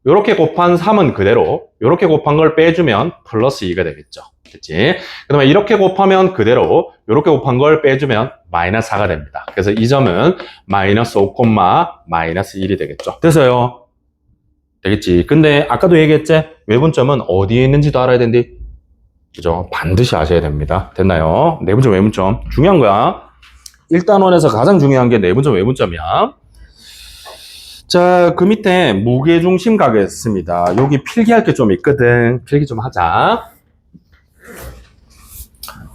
[SPEAKER 1] 이렇게 곱한 3은 그대로, 이렇게 곱한 걸 빼주면 플러스 2가 되겠죠. 그치? 그 다음에 이렇게 곱하면 그대로, 이렇게 곱한 걸 빼주면 마이너스 4가 됩니다. 그래서 이 점은 마이너스 5, 마이너스 1이 되겠죠. 됐어요. 되겠지? 근데 아까도 얘기했지? 외분점은 어디에 있는지도 알아야 된대. 그죠? 반드시 아셔야 됩니다. 됐나요? 내분점, 외분점. 중요한 거야. 1단원에서 가장 중요한 게 내분점, 외분점이야. 자, 그 밑에 무게중심 가겠습니다. 여기 필기할 게 좀 있거든. 필기 좀 하자.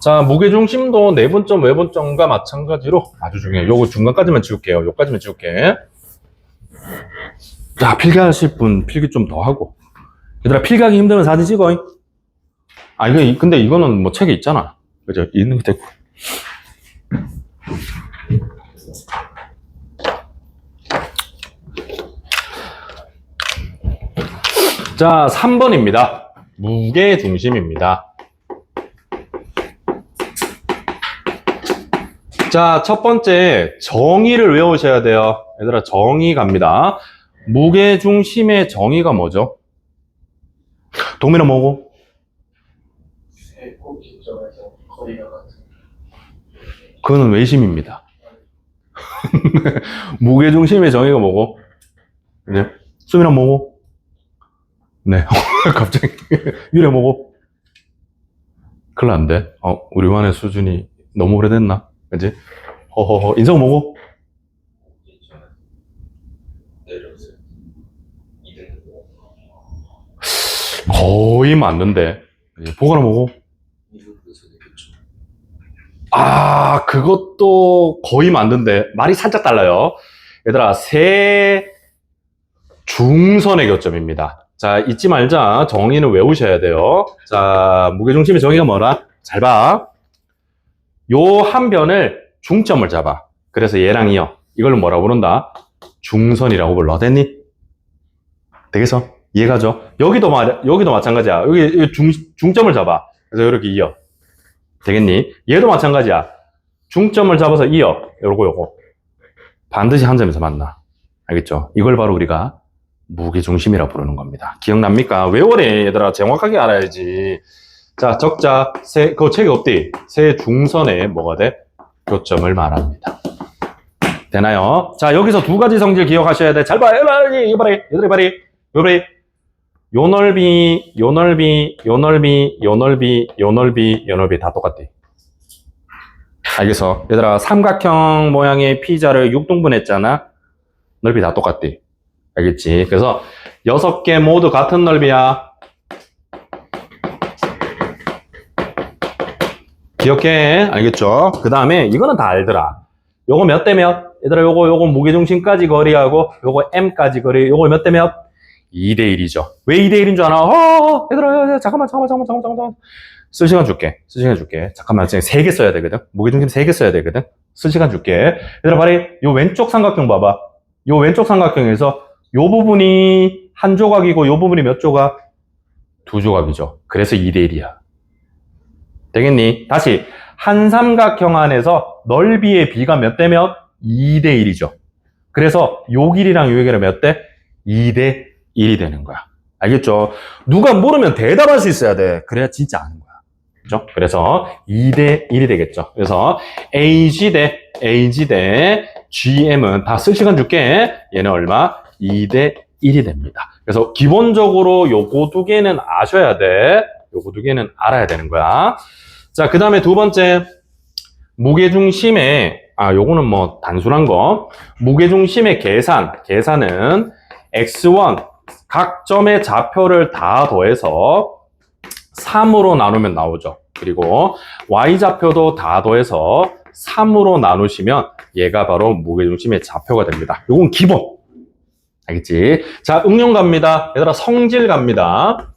[SPEAKER 1] 자, 무게중심도 내분점, 외분점과 마찬가지로 아주 중요해요. 요거 중간까지만 지울게요. 요까지만 지울게. 자, 필기하실 분 필기 좀 더 하고. 얘들아, 필기하기 힘들면 사진 찍어. 아, 근데 이거는 뭐 책에 있잖아. 그죠? 있는 거 됐고. 자, 3번입니다. 무게중심입니다. 자, 첫 번째 정의를 외우셔야 돼요. 얘들아, 정의 갑니다. 무게중심의 정의가 뭐죠? 동민아 뭐고?
[SPEAKER 2] 꼭지점에서 거리가 같은.
[SPEAKER 1] 그거는 외심입니다. 무게중심의 정의가 뭐고? 네. 수민아 뭐고? 네. 갑자기. 유래 뭐고? 큰일 났는데. 우리만의 수준이 너무 오래됐나? 그지? 허허허. 인성 뭐고?
[SPEAKER 2] 내려오세요. 2등.
[SPEAKER 1] 거의 맞는데. 보거나 뭐고?
[SPEAKER 2] 2등에서 내렸죠.
[SPEAKER 1] 아, 그것도 거의 맞는데. 말이 살짝 달라요. 얘들아, 세 중선의 교점입니다. 자, 잊지 말자. 정의는 외우셔야 돼요. 자, 무게중심의 정의가 뭐라? 잘 봐. 요 한 변을 중점을 잡아. 그래서 얘랑 이어. 이걸 뭐라고 부른다? 중선이라고 불러. 됐니? 되겠어? 이해가죠? 여기도 마찬가지야. 여기 중점을 잡아. 그래서 이렇게 이어. 되겠니? 얘도 마찬가지야. 중점을 잡아서 이어. 요거. 반드시 한 점에서 만나. 알겠죠? 이걸 바로 우리가 무게중심이라고 부르는 겁니다. 기억납니까? 외워래, 얘들아. 정확하게 알아야지. 자, 적자, 그거 책이 없디? 세 중선에 뭐가 돼? 교점을 말합니다. 되나요? 자, 여기서 두 가지 성질 기억하셔야 돼. 잘 봐. 이거 봐라. 얘들아, 봐라. 이거 봐라. 요 넓이, 요 넓이, 요 넓이, 요 넓이, 요 넓이, 요 넓이 다 똑같대. 알겠어? 얘들아, 삼각형 모양의 피자를 6등분 했잖아? 넓이 다 똑같대. 알겠지? 그래서 6개 모두 같은 넓이야. 기억해. 알겠죠? 그 다음에 이거는 다 알더라. 요거 몇 대 몇? 얘들아, 요거 무게중심까지 거리하고 요거 m까지 거리, 요거 몇 대 몇? 2대 1이죠. 왜 2대 1인 줄 알아? 얘들아, 잠깐만. 쓸 시간 줄게. 잠깐만, 3개 써야 되거든. 무게중심 3개 써야 되거든. 쓸 시간 줄게. 얘들아, 봐라. 요 왼쪽 삼각형 봐봐. 요 왼쪽 삼각형에서 요 부분이 한 조각이고 요 부분이 몇 조각? 2조각이죠. 그래서 2대 1이야. 되겠니? 다시 한 삼각형 안에서 넓이의 비가 몇 대 몇? 2대 1이죠. 그래서 요 길이랑 요 길이랑 몇 대? 2대 1이 되는 거야. 알겠죠? 누가 물으면 대답할 수 있어야 돼. 그래야 진짜 아는 거야. 그죠? 그래서 2대 1이 되겠죠. 그래서 AG 대 GM은 다 쓸 시간 줄게. 얘는 얼마? 2대 1이 됩니다. 그래서 기본적으로 요거 두 개는 아셔야 돼. 요거 두 개는 알아야 되는 거야. 자, 그 다음에 두 번째. 무게중심의, 요거는 뭐 단순한 거. 무게중심의 계산은 x1, 각 점의 좌표를 다 더해서 3으로 나누면 나오죠. 그리고 y좌표도 다 더해서 3으로 나누시면 얘가 바로 무게중심의 좌표가 됩니다. 요건 기본. 알겠지? 자, 응용 갑니다. 얘들아, 성질 갑니다.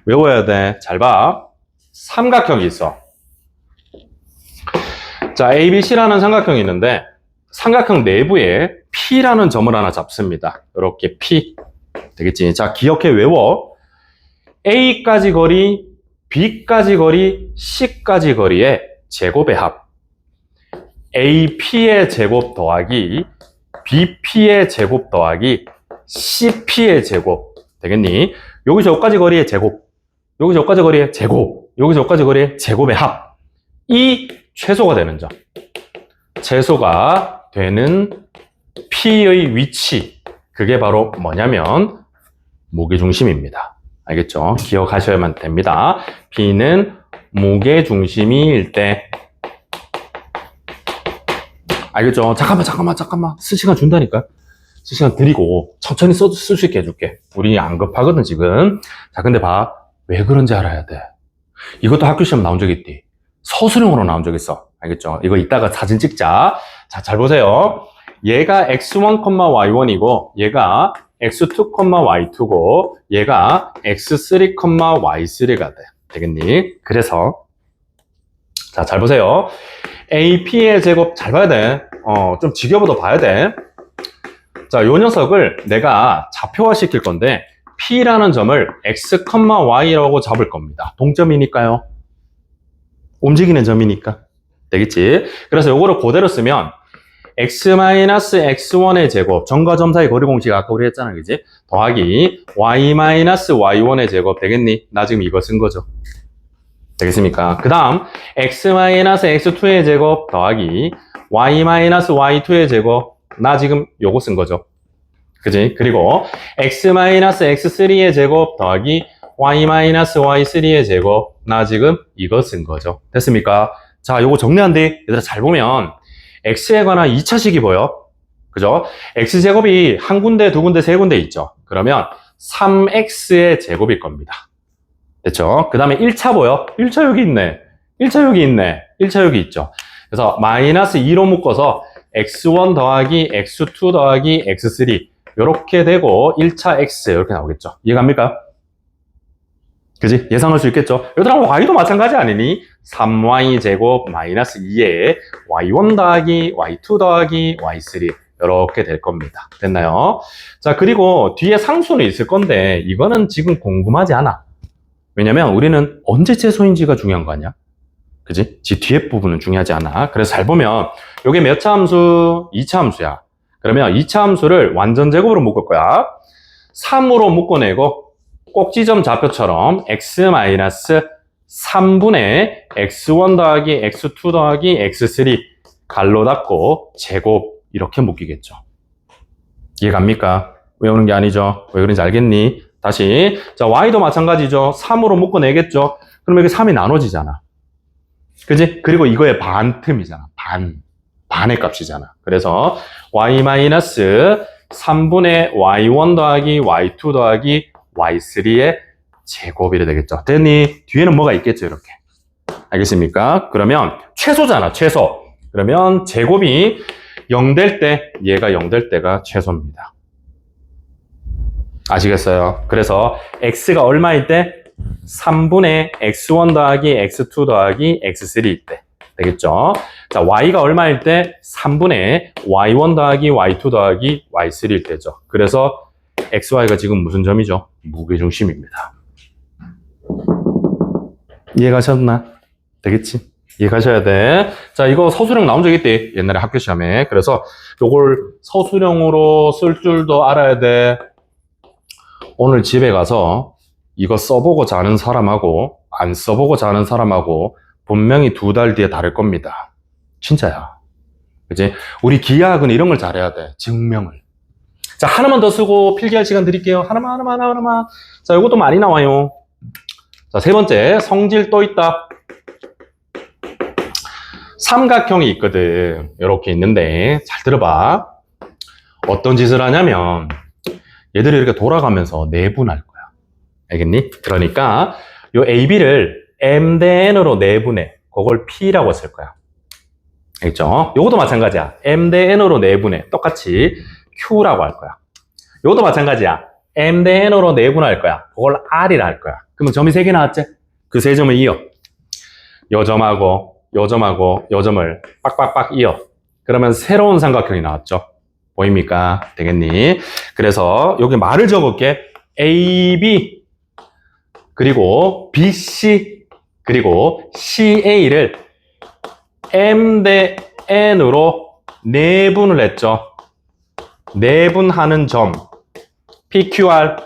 [SPEAKER 1] 외워야 돼. 잘 봐. 삼각형이 있어. 자, ABC라는 삼각형이 있는데 삼각형 내부에 P라는 점을 하나 잡습니다. 이렇게 P. 되겠지? 자, 기억해, 외워. A까지 거리, B까지 거리, C까지 거리의 제곱의 합. AP의 제곱 더하기 BP의 제곱 더하기 CP의 제곱. 되겠니? 여기서 여기까지 거리의 제곱. 여기서 여기까지 거리의 제곱. 여기서 여기까지 거리의 제곱의 합. 이 최소가 되는 점. 최소가 되는 P의 위치. 그게 바로 뭐냐면 무게중심입니다. 알겠죠? 기억하셔야만 됩니다. P는 무게중심일 때. 알겠죠? 잠깐만. 쓸 시간 준다니까. 쓸 시간 드리고 천천히 쓸 수 있게 해줄게. 우리 안 급하거든, 지금. 자, 근데 봐. 왜 그런지 알아야 돼. 이것도 학교 시험 나온 적 있디. 서술형으로 나온 적 있어. 알겠죠? 이거 이따가 사진 찍자. 자, 잘 보세요. 얘가 x1, y1이고 얘가 x2, y2고 얘가 x3, y3가 돼. 되겠니? 그래서 자, 잘 보세요. AP의 제곱 잘 봐야 돼. 좀 지겨워도 봐야 돼. 자, 요 녀석을 내가 좌표화 시킬 건데 P라는 점을 x, y라고 잡을 겁니다. 동점이니까요. 움직이는 점이니까. 되겠지? 그래서 요거를 그대로 쓰면 x-x1의 제곱, 점과 점 사이 거리 공식 아까 우리 했잖아, 그지? 더하기 y-y1의 제곱 되겠니? 나 지금 이거 쓴 거죠. 되겠습니까? 그 다음 x-x2의 제곱 더하기 y-y2의 제곱, 나 지금 요거 쓴 거죠. 그지? 그리고 x-x3의 제곱 더하기 y-y3의 제곱, 나 지금 이거 쓴 거죠. 됐습니까? 자, 요거 정리한데 얘들아 잘 보면 x에 관한 2차식이 보여. 그죠? x제곱이 한 군데, 두 군데, 세 군데 있죠. 그러면 3x의 제곱일 겁니다. 됐죠? 그 다음에 1차 보여? 1차 여기 있네. 1차 여기 있네. 1차 여기 있죠. 그래서 마이너스 2로 묶어서 x1 더하기 x2 더하기 x3 이렇게 되고 1차 x 이렇게 나오겠죠. 이해갑니까? 그지? 예상할 수 있겠죠? 얘들아, y도 마찬가지 아니니? 3y 제곱 마이너스 2에 y1 더하기 y2 더하기 y3 이렇게 될 겁니다. 됐나요? 자, 그리고 뒤에 상수는 있을 건데 이거는 지금 궁금하지 않아. 왜냐면 우리는 언제 최소인지가 중요한 거 아니야? 그지? 뒤에 부분은 중요하지 않아. 그래서 잘 보면 이게 몇 차 함수? 2차 함수야. 그러면 2차 함수를 완전 제곱으로 묶을 거야. 3으로 묶어내고 꼭지점 좌표처럼 x-3분의 x1 더하기 x2 더하기 x3 갈로 닫고 제곱 이렇게 묶이겠죠. 이해갑니까? 외우는 게 아니죠. 왜 그런지 알겠니? 다시. 자, y도 마찬가지죠. 3으로 묶어내겠죠. 그러면 이게 3이 나눠지잖아. 그지? 그리고 이거의 반틈이잖아. 반의 값이잖아. 그래서 y-3분의 y1 더하기 y2 더하기 y3의 제곱이 되겠죠. 됐니? 뒤에는 뭐가 있겠죠, 이렇게. 알겠습니까? 그러면 최소잖아, 최소. 그러면 제곱이 0 될 때, 얘가 0 될 때가 최소입니다. 아시겠어요? 그래서 x가 얼마일 때? 3분의 x1 더하기 x2 더하기 x3일 때. 되겠죠? 자, y가 얼마일 때? 3분의 y1 더하기 y2 더하기 y3일 때죠. 그래서 xy가 지금 무슨 점이죠? 무게중심입니다. 이해가셨나? 되겠지? 이해가셔야 돼. 자, 이거 서술형 나온 적 있대. 옛날에 학교 시험에. 그래서 요걸 서술형으로 쓸 줄도 알아야 돼. 오늘 집에 가서 이거 써보고 자는 사람하고 안 써보고 자는 사람하고 분명히 2달 뒤에 다를 겁니다. 진짜야. 그치? 우리 기하학은 이런 걸 잘해야 돼. 증명을. 자, 하나만 더 쓰고 필기할 시간 드릴게요. 하나만. 자, 이것도 많이 나와요. 자, 세 번째, 성질 또 있다. 삼각형이 있거든. 이렇게 있는데, 잘 들어봐. 어떤 짓을 하냐면, 얘들이 이렇게 돌아가면서 내분할 거야. 알겠니? 그러니까, 요 AB를 M 대 N으로 내분해. 그걸 P라고 쓸 거야. 알겠죠? 요것도 마찬가지야. M 대 N으로 내분해. 똑같이 Q라고 할 거야. 요것도 마찬가지야. M 대 N으로 내분할 거야. 그걸 R이라 할 거야. 그러면 점이 3개 나왔지? 그 3점을 이어. 요 점하고, 요 점하고, 요 점을 빡빡빡 이어. 그러면 새로운 삼각형이 나왔죠? 보입니까? 되겠니? 그래서 여기 말을 적을게. AB, 그리고 BC, 그리고 CA를 M 대 N으로 내분을 했죠. 내분하는 점, PQR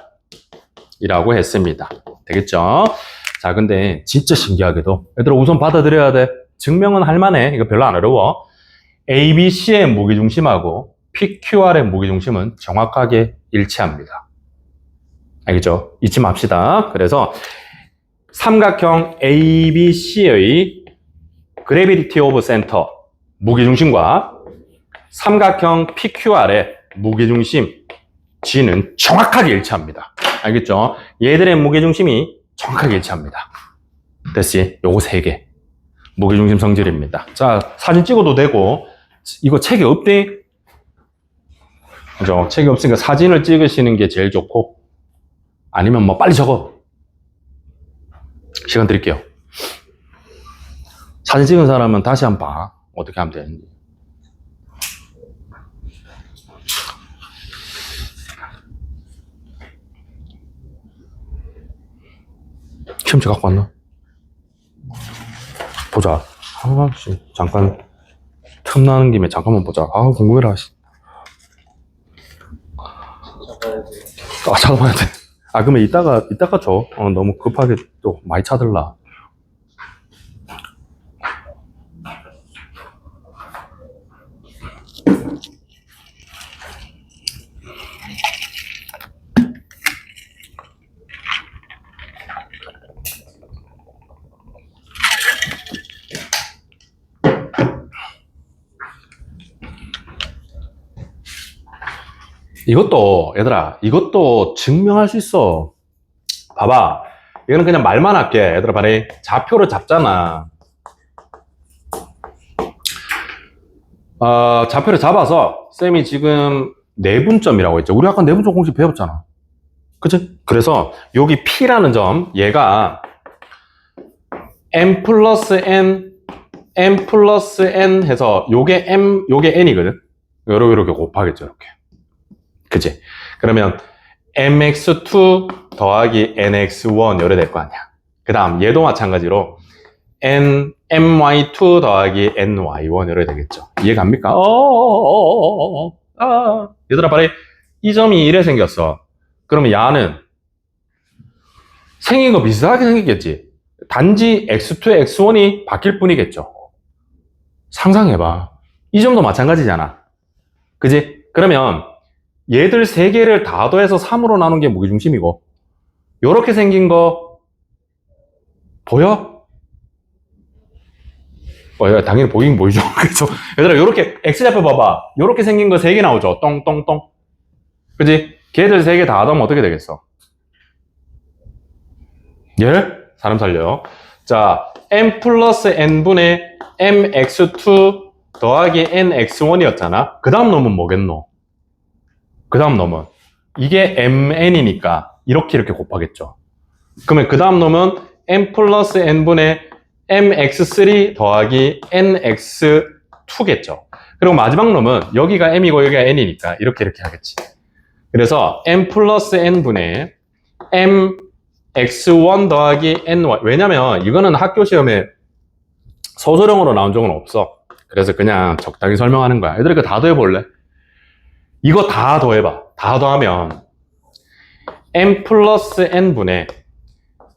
[SPEAKER 1] 이라고 했습니다. 되겠죠? 자, 근데 진짜 신기하게도 얘들아 우선 받아들여야 돼. 증명은 할만해. 이거 별로 안 어려워. ABC의 무게중심하고 PQR의 무게중심은 정확하게 일치합니다. 알겠죠? 잊지 맙시다. 그래서 삼각형 ABC의 Gravity of Center 무게중심과 삼각형 PQR의 무게중심 G는 정확하게 일치합니다. 알겠죠? 얘들의 무게중심이 정확하게 일치합니다. 됐지? 요거 3개. 무게중심 성질입니다. 자, 사진 찍어도 되고, 이거 책이 없대? 그죠? 책이 없으니까 사진을 찍으시는 게 제일 좋고, 아니면 뭐 빨리 적어. 시간 드릴게요. 사진 찍은 사람은 다시 한번 봐. 어떻게 하면 되는지. 시험지 갖고 왔나? 보자. 잠깐 틈나는 김에 잠깐만 보자. 궁금해라. 찾아봐야 돼. 그러면 이따가 줘. 너무 급하게 또 많이 찾을라. 이것도 얘들아 이것도 증명할 수 있어. 봐봐, 이거는 그냥 말만 할게. 얘들아 봐라, 좌표를 잡잖아. 좌표를 잡아서 쌤이 지금 내분점이라고 했죠. 우리 아까 내분점 공식 배웠잖아. 그치? 그래서 여기 P라는 점, 얘가 M 플러스 N 해서 요게 M, 요게 N이거든. 요렇게 곱하겠죠, 이렇게. 그치? 그러면 mx2 더하기 nx1 요래 될 거 아니야. 그 다음 얘도 마찬가지로 my2 더하기 ny1 요래 되겠죠. 이해갑니까? 얘들아 봐라, 이 점이 이래 생겼어. 그러면 야는 생긴 거 비슷하게 생겼겠지. 단지 x2, x1이 바뀔 뿐이겠죠. 상상해봐. 이 점도 마찬가지잖아. 그지? 그러면 얘들 세 개를 다 더해서 3으로 나눈 게 무게중심이고, 요렇게 생긴 거 보여? 당연히 보이긴 보이죠. 그죠? 얘들아, 요렇게 X좌표 봐봐. 요렇게 생긴 거 세 개 나오죠. 똥똥똥. 그지? 걔들 세 개 다 더하면 어떻게 되겠어? 예? 사람 살려. 자, m 플러스 n분의 mx2 더하기 nx1이었잖아. 그 다음 놈은 뭐겠노? 그 다음 놈은 이게 mn이니까 이렇게 곱하겠죠. 그러면 그 다음 놈은 m 플러스 n분의 mx3 더하기 nx2겠죠. 그리고 마지막 놈은 여기가 m이고 여기가 n이니까 이렇게 하겠지. 그래서 m 플러스 n분의 mx1 더하기 ny. 왜냐면 이거는 학교 시험에 소설형으로 나온 적은 없어. 그래서 그냥 적당히 설명하는 거야. 얘들아, 이거 다 더해볼래? 이거 다 더해봐. 다 더하면 m 플러스 n분의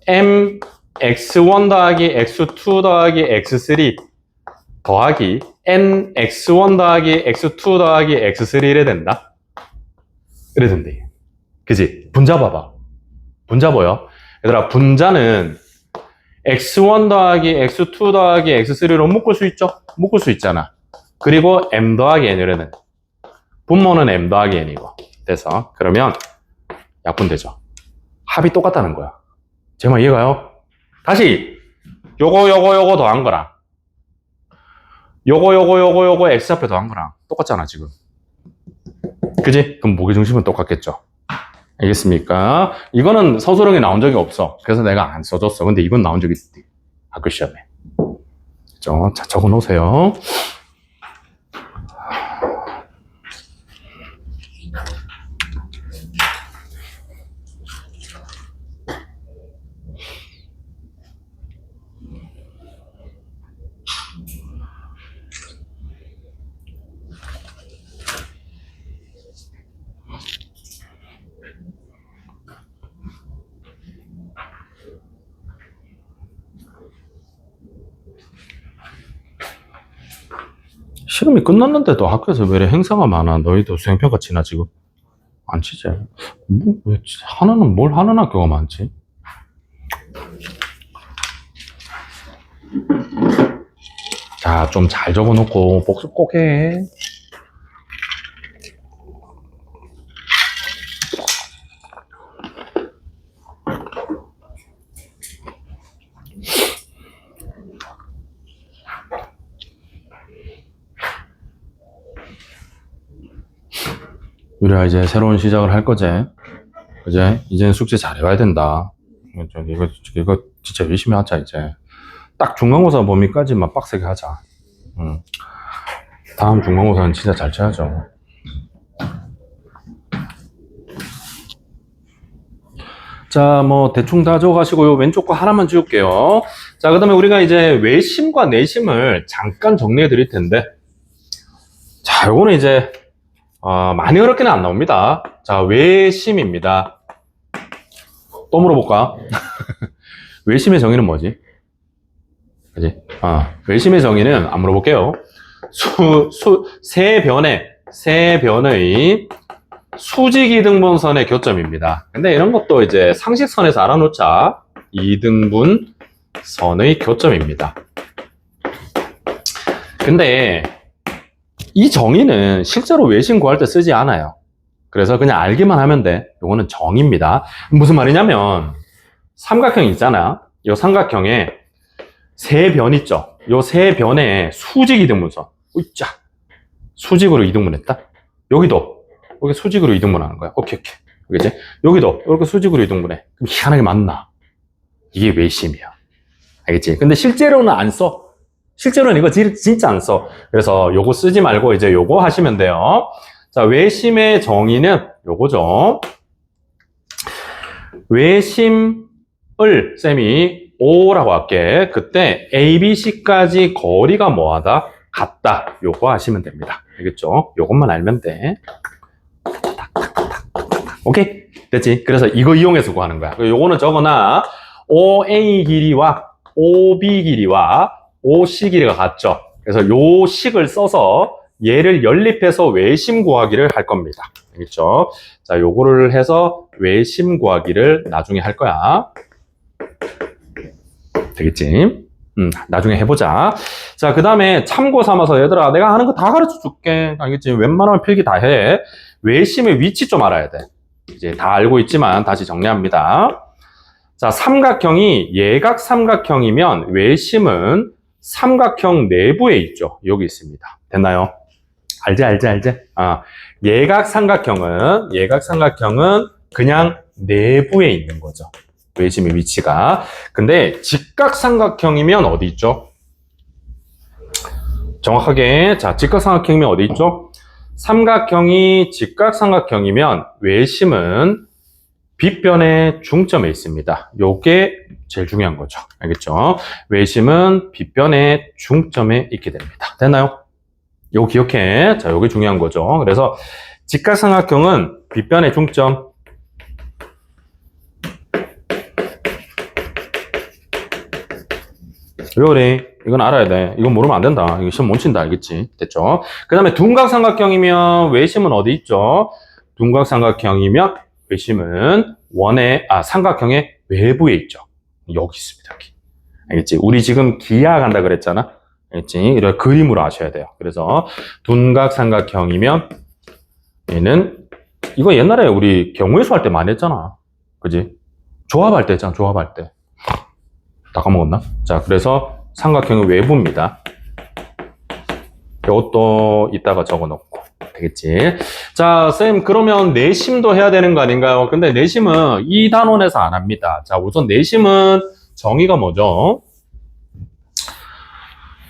[SPEAKER 1] mx1 더하기 x2 더하기 x3 더하기 nx1 더하기 x2 더하기 x3 이래 된다. 이래 된대. 그지? 분자 봐봐. 분자 보여? 얘들아, 분자는 x1 더하기 x2 더하기 x3로 묶을 수 있죠? 묶을 수 있잖아. 그리고 m 더하기 n이라는 분모는 m 더하기 n이고. 그래서 그러면 약분되죠. 합이 똑같다는 거야. 제 말 이해가요? 다시 요거 더한 거랑 요거 x좌표 더한 거랑 똑같잖아 지금. 그지? 그럼 무게중심은 똑같겠죠. 알겠습니까? 이거는 서술형에 나온 적이 없어. 그래서 내가 안 써줬어. 근데 이건 나온 적이 있대. 학교 시험에. 그죠? 자, 적어 놓으세요. 시험이 끝났는데도 학교에서 왜 이래 행사가 많아? 너희도 수행평가 치나 지금? 안 치지? 왜 하나는 뭘 하는 학교가 많지? 자, 좀 잘 적어놓고 복습 꼭 해. 우리가 이제 새로운 시작을 할 거지. 그제? 이제는 숙제 잘해와야 된다. 이거 진짜 열심히 하자, 이제. 딱 중간고사 범위까지만 빡세게 하자. 다음 중간고사는 진짜 잘 쳐야죠. 자, 뭐, 대충 다 적어가시고요. 왼쪽 거 하나만 지울게요. 자, 그 다음에 우리가 이제 외심과 내심을 잠깐 정리해 드릴 텐데. 자, 요거는 이제, 많이 어렵게는 안 나옵니다. 자, 외심입니다. 또 물어볼까? 외심의 정의는 뭐지? 그지? 외심의 정의는 안 물어볼게요. 세 변의 수직 이등분선의 교점입니다. 근데 이런 것도 이제 상식선에서 알아놓자. 이등분선의 교점입니다. 근데 이 정의는 실제로 외심 구할 때 쓰지 않아요. 그래서 그냥 알기만 하면 돼. 요거는 정의입니다. 무슨 말이냐면 삼각형 있잖아. 이 삼각형에 세 변 있죠. 요 세 변에 수직 이등분선. 으짜. 수직으로 이등분했다. 여기도 여기 수직으로 이등분하는 거야. 오케이. 그치? 여기도 이렇게 수직으로 이등분해. 그럼 희한하게 맞나? 이게 외심이야. 알겠지? 근데 실제로는 안 써. 실제로는 이거 진짜 안 써. 그래서 요거 쓰지 말고 이제 요거 하시면 돼요. 자, 외심의 정의는 요거죠. 외심을 쌤이 O라고 할게. 그때 A, B, C까지 거리가 뭐하다? 같다. 요거 하시면 됩니다. 알겠죠? 요것만 알면 돼. 오케이? 됐지? 그래서 이거 이용해서 구하는 거야. 요거는 적어놔. OA 길이와 OB 길이와 OC 길이가 같죠. 그래서 요 식을 써서 얘를 연립해서 외심 구하기를 할 겁니다. 알겠죠? 자, 요거를 해서 외심 구하기를 나중에 할 거야. 되겠지? 나중에 해보자. 자, 그 다음에 참고 삼아서 얘들아, 내가 하는 거 다 가르쳐 줄게. 알겠지? 웬만하면 필기 다 해. 외심의 위치 좀 알아야 돼. 이제 다 알고 있지만 다시 정리합니다. 자, 삼각형이 예각 삼각형이면 외심은 삼각형 내부에 있죠. 여기 있습니다. 됐나요? 알지? 예각 삼각형은 그냥 내부에 있는 거죠. 외심의 위치가. 근데 직각 삼각형이면 어디 있죠? 정확하게, 자, 직각 삼각형이면 어디 있죠? 삼각형이 직각 삼각형이면 외심은 빗변의 중점에 있습니다. 요게 제일 중요한 거죠. 알겠죠? 외심은 빗변의 중점에 있게 됩니다. 됐나요? 요거 기억해. 자, 요게 중요한 거죠. 그래서 직각삼각형은 빗변의 중점. 왜 그래? 이건 알아야 돼. 이건 모르면 안 된다. 이거 시험 못 친다. 알겠지? 됐죠? 그 다음에 둔각삼각형이면 외심은 어디 있죠? 둔각삼각형이면 외심은 삼각형의 외부에 있죠. 여기 있습니다. 여기. 알겠지? 우리 지금 기하간다 그랬잖아. 알겠지? 이런 그림으로 아셔야 돼요. 그래서 둔각삼각형이면 얘는 이거 옛날에 우리 경우의 수 할 때 많이 했잖아. 그지? 조합할 때 했잖아. 조합할 때. 다 까먹었나? 자, 그래서 삼각형의 외부입니다. 이것도 이따가 적어 놓고 되겠지. 자, 쌤, 그러면 내심도 해야 되는 거 아닌가요? 근데 내심은 이 단원에서 안 합니다. 자, 우선 내심은 정의가 뭐죠?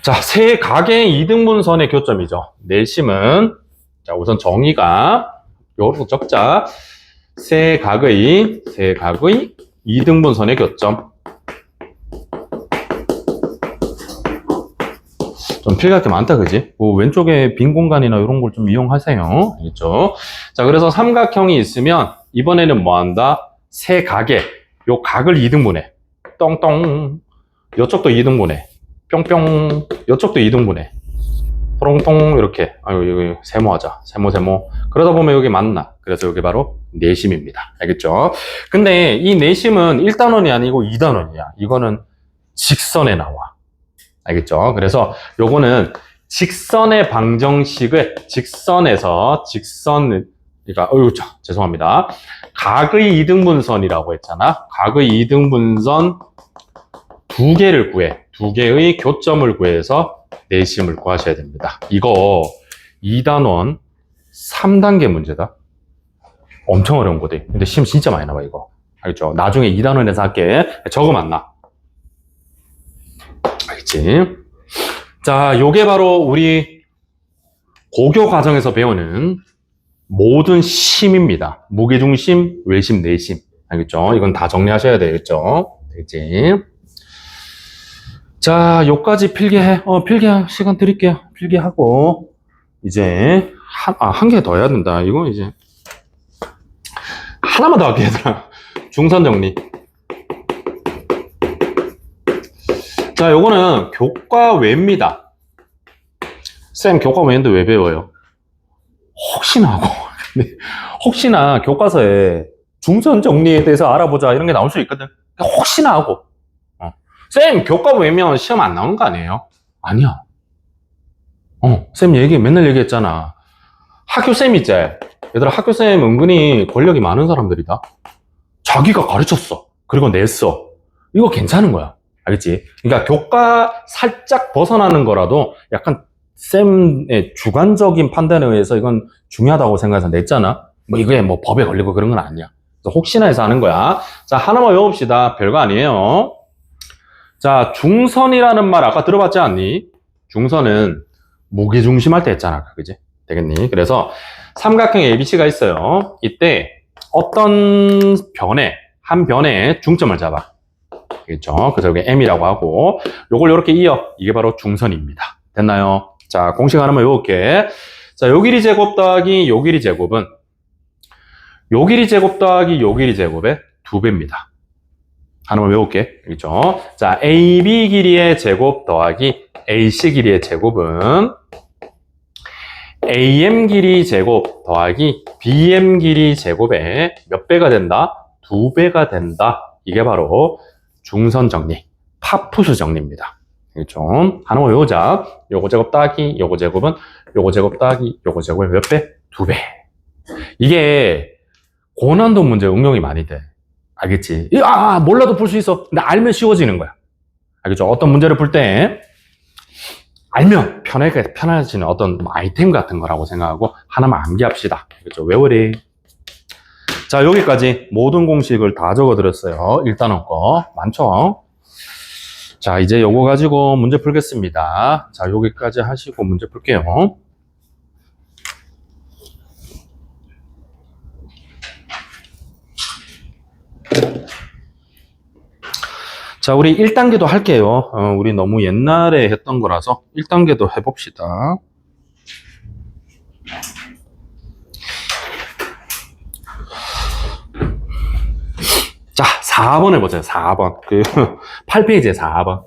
[SPEAKER 1] 자, 세 각의 이등분선의 교점이죠. 내심은, 자, 우선 정의가 요렇게 적자. 세 각의 이등분선의 교점. 좀 필요할 게 많다, 그지? 뭐 왼쪽에 빈 공간이나 이런 걸 좀 이용하세요. 알겠죠? 자, 그래서 삼각형이 있으면 이번에는 뭐 한다? 세 각에 요 각을 2등분해. 똥똥. 요쪽도 2등분해. 뿅뿅. 요쪽도 2등분해. 똥똥 이렇게. 아유, 이거 세모하자. 세모. 그러다 보면 여기 만나. 그래서 여기 바로 내심입니다. 알겠죠? 근데 이 내심은 1단원이 아니고 2단원이야. 이거는 직선에 나와. 알겠죠? 그래서 요거는 직선의 방정식을 그러니까 죄송합니다. 각의 이등분선이라고 했잖아. 각의 이등분선 두 개를 구해. 두 개의 교점을 구해서 내심을 구하셔야 됩니다. 이거 2단원 3단계 문제다. 엄청 어려운 거지. 근데 시험 진짜 많이 나와 이거. 알겠죠? 나중에 2단원에서 할게. 적으면 안 나. 알겠지? 자, 요게 바로 우리 고교 과정에서 배우는 모든 심입니다. 무게중심, 외심, 내심. 알겠죠? 이건 다 정리하셔야 되겠죠? 되겠지? 자, 요까지 필기해. 필기 시간 드릴게요. 필기하고, 이제, 한 개 더 해야 된다. 이거 이제, 하나만 더 할게, 얘들아. 중선 정리. 자, 요거는 교과외입니다. 쌤, 교과외인데 왜 배워요? 혹시나 하고. 혹시나 교과서에 중선 정리에 대해서 알아보자 이런 게 나올 수 있거든. 혹시나 하고. 쌤, 교과외면 시험 안 나오는 거 아니에요? 아니야. 쌤 맨날 얘기했잖아. 학교쌤 있지? 얘들아, 학교쌤 은근히 권력이 많은 사람들이다. 자기가 가르쳤어. 그리고 냈어. 이거 괜찮은 거야. 알겠지? 그러니까 교과 살짝 벗어나는 거라도 약간 쌤의 주관적인 판단에 의해서 이건 중요하다고 생각해서 냈잖아. 뭐 이게 뭐 법에 걸리고 그런 건 아니야. 그래서 혹시나 해서 하는 거야. 자, 하나만 외웁시다. 별거 아니에요. 자, 중선이라는 말 아까 들어봤지 않니? 중선은 무게중심 할 때 했잖아. 그지? 되겠니? 그래서 삼각형 ABC가 있어요. 이때 어떤 한 변에 중점을 잡아. 알겠죠? 그래서 여기 M이라고 하고, 요걸 이렇게 이어. 이게 바로 중선입니다. 됐나요? 자, 공식 하나만 외울게. 자, 요 길이 제곱 더하기 요 길이 제곱은 요 길이 제곱 더하기 요 길이 제곱의 2배입니다. 하나만 외울게. 알겠죠? 자, AB 길이의 제곱 더하기 AC 길이의 제곱은 AM 길이 제곱 더하기 BM 길이 제곱의 몇 배가 된다? 2배가 된다. 이게 바로 중선 정리, 파푸스 정리입니다. 좀 하나만 외우자. 요거 제곱 따기, 요거 제곱은 요거 제곱 따기, 요거 제곱의 몇 배? 2배. 이게 고난도 문제 응용이 많이 돼. 알겠지? 몰라도 풀 수 있어. 근데 알면 쉬워지는 거야. 알겠죠? 어떤 문제를 풀 때 알면 편해지는 어떤 아이템 같은 거라고 생각하고 하나만 암기합시다. 알겠죠? 외우래. 자, 여기까지 모든 공식을 다 적어드렸어요. 일단은 거 많죠? 자, 이제 요거 가지고 문제 풀겠습니다. 자, 여기까지 하시고 문제 풀게요. 자, 우리 1단계도 할게요. 우리 너무 옛날에 했던 거라서 1단계도 해봅시다. 자, 4번 해보세요. 4번. 8페이지에 4번.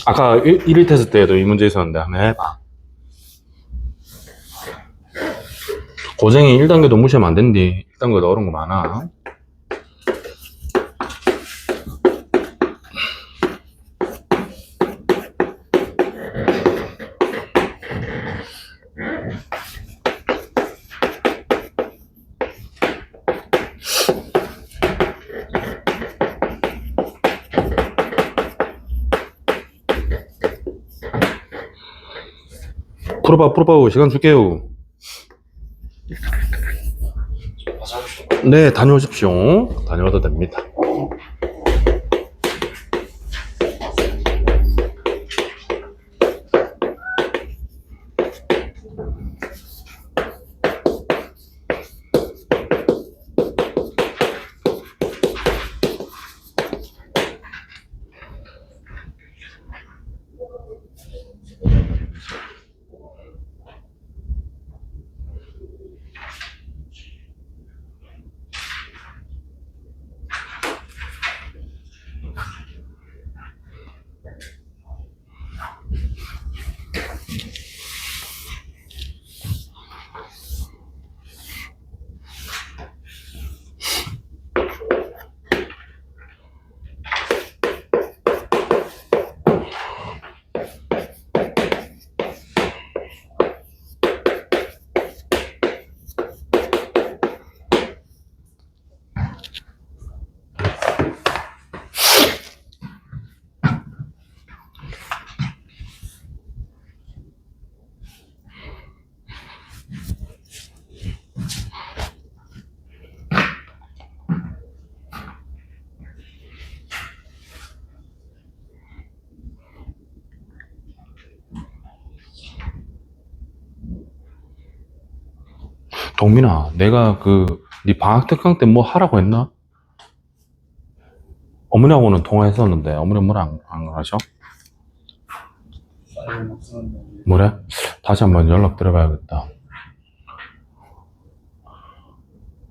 [SPEAKER 1] 아까 1일 테스트 때도 이 문제 있었는데 한번 해봐. 고생이 1단계도 무시하면 안 된디. 1단계도 어려운 거 많아. 풀어봐. 시간 줄게요. 네, 다녀오십시오. 다녀와도 됩니다. 동민아, 내가 네 방학 특강 때 뭐 하라고 했나? 어머니하고는 통화했었는데 어머니 뭐라 안 하셔? 뭐래? 다시 한번 연락 드려봐야겠다.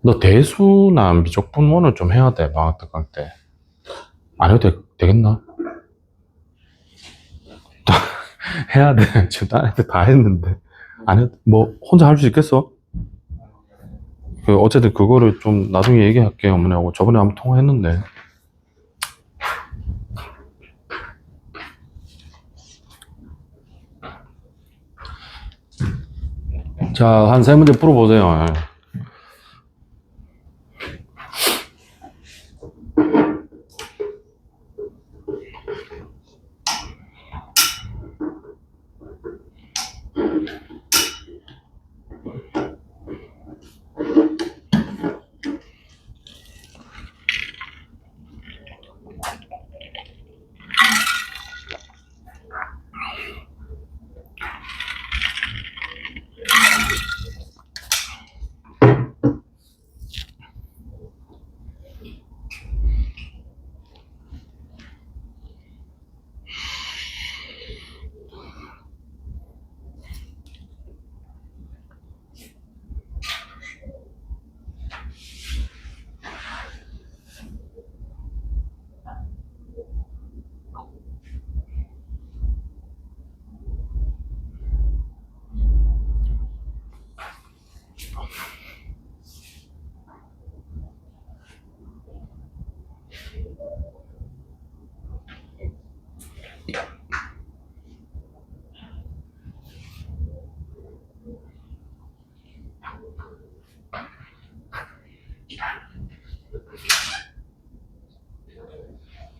[SPEAKER 1] 너 대수나 미적분모는 좀 해야 돼, 방학 특강 때. 안 해도 되겠나? 해야 돼. 지금 다른 애들 다 했는데. 안 해도, 혼자 할 수 있겠어? 어쨌든 그거를 좀 나중에 얘기할게, 어머니하고. 저번에 한번 통화했는데. 자, 한 3문제 풀어보세요.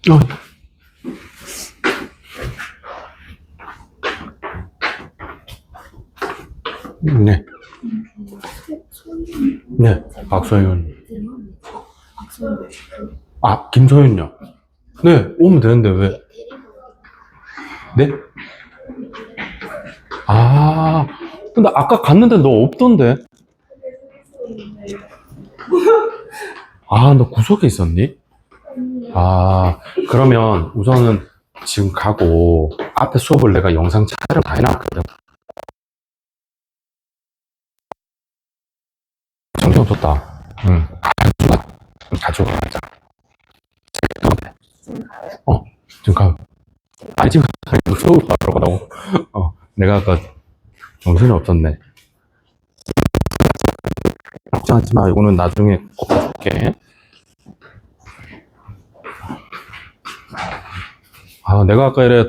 [SPEAKER 1] 어. 네. 네, 박소연. 아, 김소연요? 네, 오면 되는데 왜? 네? 아, 근데 아까 갔는데 너 없던데? 아, 너 구석에 있었니? 아, 그러면 우선은 지금 가고 앞에 수업을 내가 영상 촬영 다 해놨거든. 정신없었다. 응, 가져가자. 지금 가. 아니, 지금 수업을 하러 가라고. 내가 아까 정신이 없었네. 걱정하지 마. 이거는 나중에 꼭 해줄게. 아, 내가 아까 이래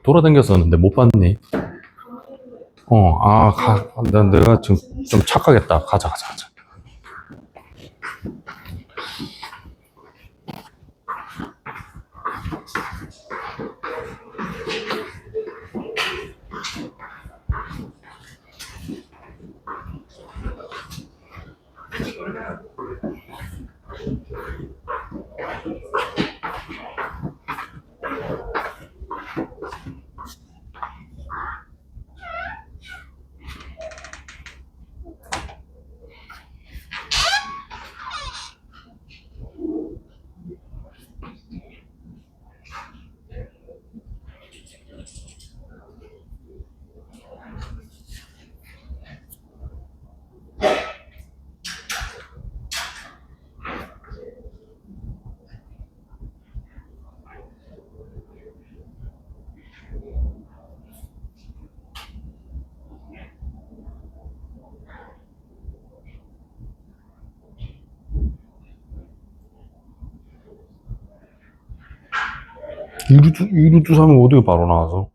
[SPEAKER 1] 돌아다녔었는데 못 봤니? 내가 지금 좀 착각했다. 가자. 이루주 사면 어디가 바로 나와서?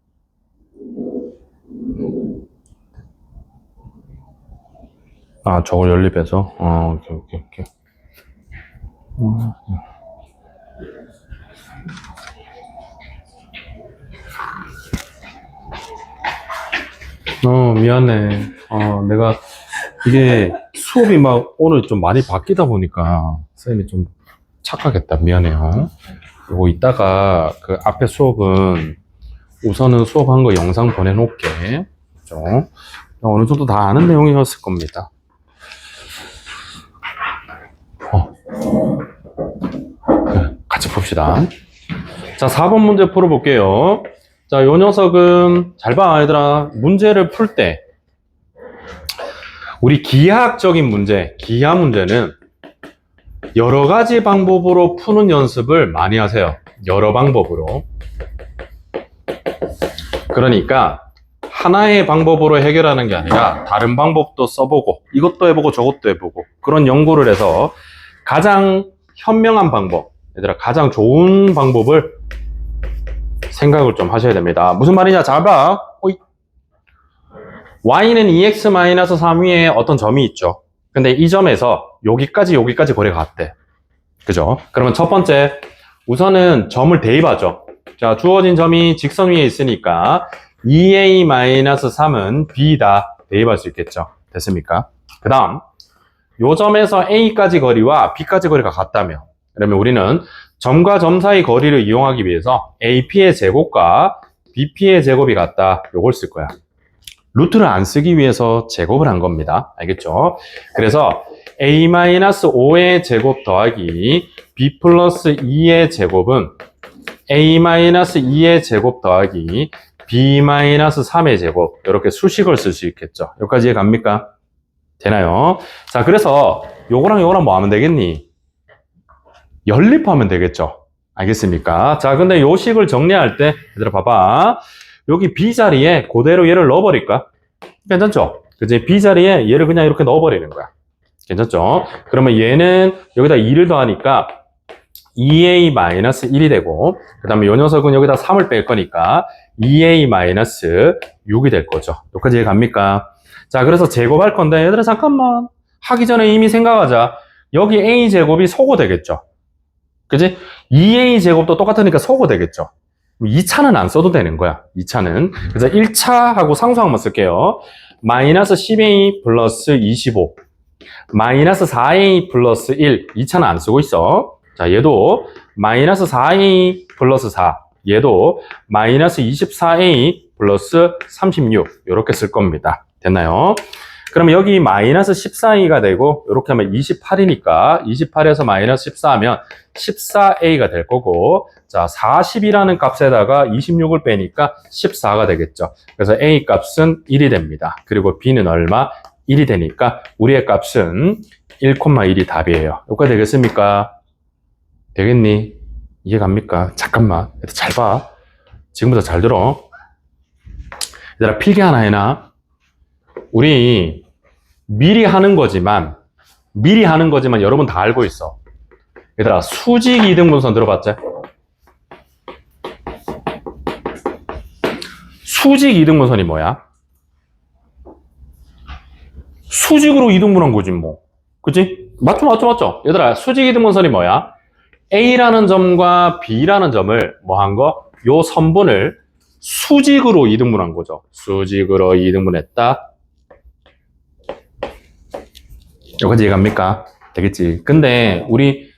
[SPEAKER 1] 아, 저걸 연립해서? 오케이. 미안해. 내가 이게 수업이 막 오늘 좀 많이 바뀌다 보니까 쌤이 좀 착각했다. 미안해요. 그리고 이따가 그 앞에 수업은 우선은 수업한 거 영상 보내놓을게. 그죠? 어느 정도 다 아는 내용이었을 겁니다. 같이 봅시다. 자, 4번 문제 풀어볼게요. 자, 요 녀석은 잘 봐, 얘들아. 문제를 풀 때 우리 기하학적인 문제, 기하 문제는 여러 가지 방법으로 푸는 연습을 많이 하세요. 여러 방법으로. 그러니까 하나의 방법으로 해결하는 게 아니라 다른 방법도 써보고 이것도 해보고 저것도 해보고 그런 연구를 해서 가장 현명한 방법, 얘들아 가장 좋은 방법을 생각을 좀 하셔야 됩니다. 무슨 말이냐? 잘 봐. y는 2x-3 위에 어떤 점이 있죠. 근데 이 점에서 여기까지 거리가 같대. 그죠? 그러면 첫 번째, 우선은 점을 대입하죠. 자, 주어진 점이 직선 위에 있으니까 2a-3은 b다. 대입할 수 있겠죠. 됐습니까? 그 다음, 요 점에서 a까지 거리와 b까지 거리가 같다며. 그러면 우리는 점과 점 사이 거리를 이용하기 위해서 ap의 제곱과 bp의 제곱이 같다. 요걸 쓸 거야. 루트를 안 쓰기 위해서 제곱을 한 겁니다. 알겠죠? 그래서 a-5의 제곱 더하기 b 플러스 2의 제곱은 a-2의 제곱 더하기 b-3의 제곱 이렇게 수식을 쓸 수 있겠죠. 여기까지 갑니까? 되나요? 자, 그래서 요거랑 뭐 하면 되겠니? 연립하면 되겠죠. 알겠습니까? 자, 근데 요 식을 정리할 때 얘들아 봐봐. 여기 B자리에 그대로 얘를 넣어버릴까? 괜찮죠? 그치? B자리에 얘를 그냥 이렇게 넣어버리는 거야. 괜찮죠? 그러면 얘는 여기다 2를 더하니까 2a-1이 되고 그 다음에 요 녀석은 여기다 3을 뺄 거니까 2a-6이 될 거죠. 여기까지 갑니까? 자, 그래서 제곱할 건데 얘들아 잠깐만. 하기 전에 이미 생각하자. 여기 a제곱이 소거되겠죠. 그지? 2a제곱도 똑같으니까 소거되겠죠. 2차는 안 써도 되는 거야. 2차는. 그래서 1차하고 상수 한번 쓸게요. 마이너스 10a 플러스 25. 마이너스 4a 플러스 1. 2차는 안 쓰고 있어. 자, 얘도 마이너스 4a 플러스 4. 얘도 마이너스 24a 플러스 36. 이렇게 쓸 겁니다. 됐나요? 그러면 여기 마이너스 14a가 되고 이렇게 하면 28이니까 28에서 마이너스 14 하면 14a가 될 거고, 자 40이라는 값에다가 26을 빼니까 14가 되겠죠. 그래서 a 값은 1이 됩니다. 그리고 b는 얼마? 1이 되니까 우리의 값은 1,1이 답이에요. 여기까지 되겠습니까? 되겠니? 이해 갑니까? 잠깐만, 잘 봐. 지금부터 잘 들어. 얘들아, 필기 하나 해놔. 우리 미리 하는 거지만 여러분 다 알고 있어. 얘들아, 수직 이등분선 들어봤지? 수직 이등분선이 뭐야? 수직으로 이등분한 거지 뭐. 그치? 맞죠? 얘들아, 수직 이등분선이 뭐야? A라는 점과 B라는 점을 뭐 한 거? 요 선분을 수직으로 이등분한 거죠. 수직으로 이등분했다. 여기까지 이해갑니까? 되겠지. 근데 우리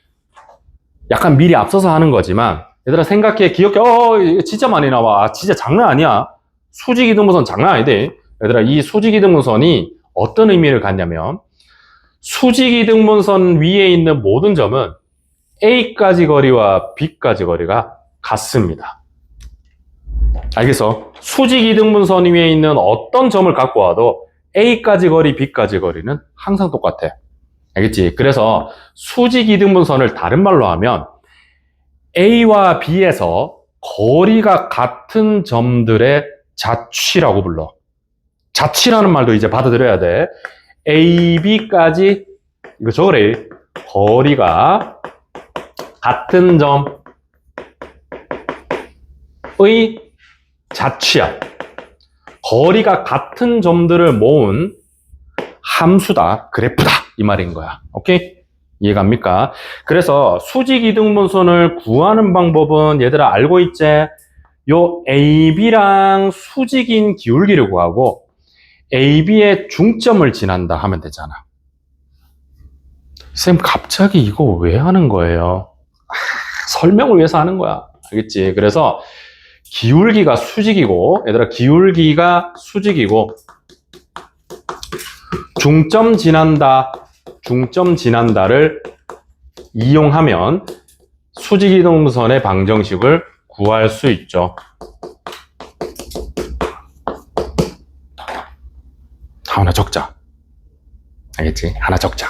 [SPEAKER 1] 약간 미리 앞서서 하는 거지만 얘들아 생각해, 기억해. 이거 진짜 많이 나와. 아, 진짜 장난 아니야. 수직 이등분선 장난 아니대. 얘들아, 이 수직 이등분선이 어떤 의미를 갖냐면 수직 이등분선 위에 있는 모든 점은 A까지 거리와 B까지 거리가 같습니다. 알겠어? 수직 이등분선 위에 있는 어떤 점을 갖고 와도 A까지 거리, B까지 거리는 항상 똑같아. 알겠지? 그래서 수직 이등분선을 다른 말로 하면 A와 B에서 거리가 같은 점들의 자취라고 불러. 자취라는 말도 이제 받아들여야 돼. A, B까지 이거 적으래. 거리가 같은 점의 자취야. 거리가 같은 점들을 모은 함수다, 그래프다, 이 말인 거야. 오케이? 이해갑니까? 그래서 수직 이등분선을 구하는 방법은 얘들아 알고 있지? 요 AB랑 수직인 기울기를 구하고 AB의 중점을 지난다 하면 되잖아. 쌤, 갑자기 이거 왜 하는 거예요? 설명을 위해서 하는 거야. 알겠지? 그래서 기울기가 수직이고, 얘들아, 기울기가 수직이고, 중점 지난다를 이용하면 수직 이등분선의 방정식을 구할 수 있죠. 하나 적자. 알겠지? 하나 적자.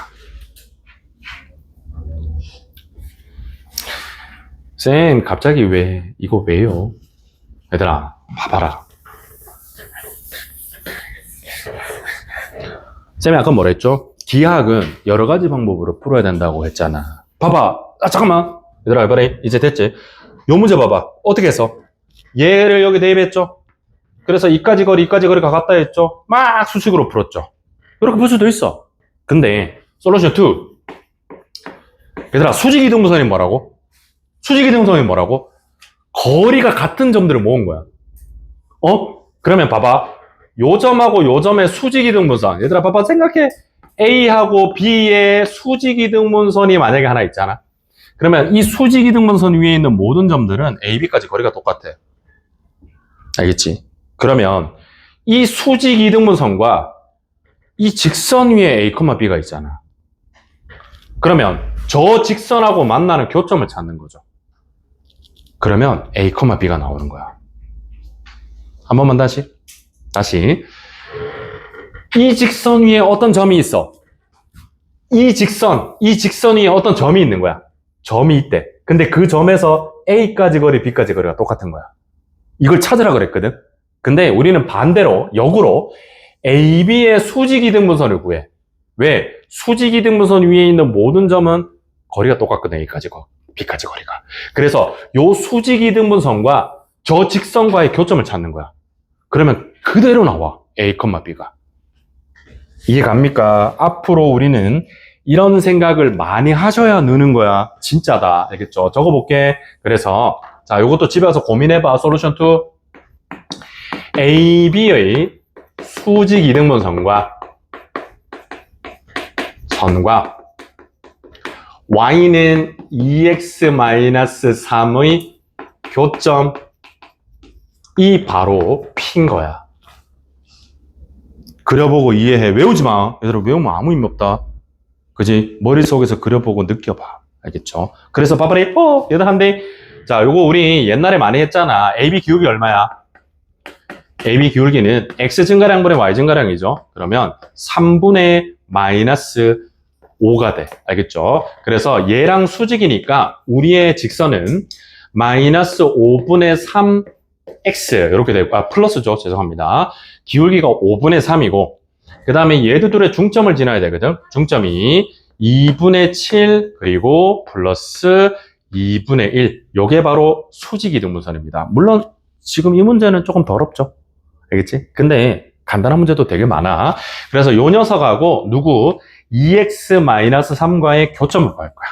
[SPEAKER 1] 쌤, 갑자기 이거 왜요? 얘들아, 봐봐라. 쌤이 아까 뭐라 했죠? 기하학은 여러 가지 방법으로 풀어야 된다고 했잖아. 봐봐. 아, 잠깐만. 얘들아, 봐봐. 이제 됐지? 요 문제 봐봐. 어떻게 했어? 얘를 여기 대입했죠? 그래서 이까지 거리가 같다 했죠? 막 수식으로 풀었죠? 이렇게 풀 수도 있어. 근데, 솔루션 2. 얘들아, 수직 이등분선이 뭐라고? 수직 이등분선이 뭐라고? 거리가 같은 점들을 모은 거야. 그러면 봐봐. 요 점하고 요 점의 수직 이등분선. 얘들아, 봐봐. 생각해. A하고 B의 수직 이등분선이 만약에 하나 있잖아. 그러면 이 수직 이등분선 위에 있는 모든 점들은 A, B까지 거리가 똑같아. 알겠지? 그러면 이 수직 이등분선과 이 직선 위에 A, B가 있잖아. 그러면 저 직선하고 만나는 교점을 찾는 거죠. 그러면 A, B가 나오는 거야. 한 번만 다시. 이 직선 위에 어떤 점이 있어. 이 직선 위에 어떤 점이 있는 거야. 점이 있대. 근데 그 점에서 A까지 거리, B까지 거리가 똑같은 거야. 이걸 찾으라 그랬거든. 근데 우리는 반대로, 역으로 AB의 수직 이등분선을 구해. 왜? 수직 이등분선 위에 있는 모든 점은 거리가 똑같거든. A까지 B까지 거리가. 그래서 요 수직 이등분선과 저 직선과의 교점을 찾는 거야. 그러면 그대로 나와. A, B가. 이해 갑니까? 앞으로 우리는 이런 생각을 많이 하셔야 느는 거야. 진짜다. 알겠죠? 적어볼게. 그래서 자, 요것도 집에 와서 고민해봐. 솔루션 2. AB의 수직 이등분선과 y는 2x-3의 교점 이 바로 P인 거야. 그려보고 이해해. 외우지 마. 얘들아, 외우면 아무 의미 없다. 그지? 머릿속에서 그려보고 느껴봐. 알겠죠? 그래서 봐봐라. 얘들 한데. 자, 요거 우리 옛날에 많이 했잖아. AB 기울기 얼마야? AB 기울기는 X 증가량분의 Y 증가량이죠. 그러면 3분의 마이너스 5가 돼. 알겠죠? 그래서 얘랑 수직이니까 우리의 직선은 마이너스 5분의 3x 이렇게 되고, 플러스죠. 죄송합니다. 기울기가 5분의 3이고, 그 다음에 얘들의 중점을 지나야 되거든. 중점이 2분의 7 그리고 플러스 2분의 1. 요게 바로 수직 이등분선입니다. 물론 지금 이 문제는 조금 더럽죠. 알겠지? 근데 간단한 문제도 되게 많아. 그래서 요 녀석하고 누구 2x-3과의 교점을 구할 거야.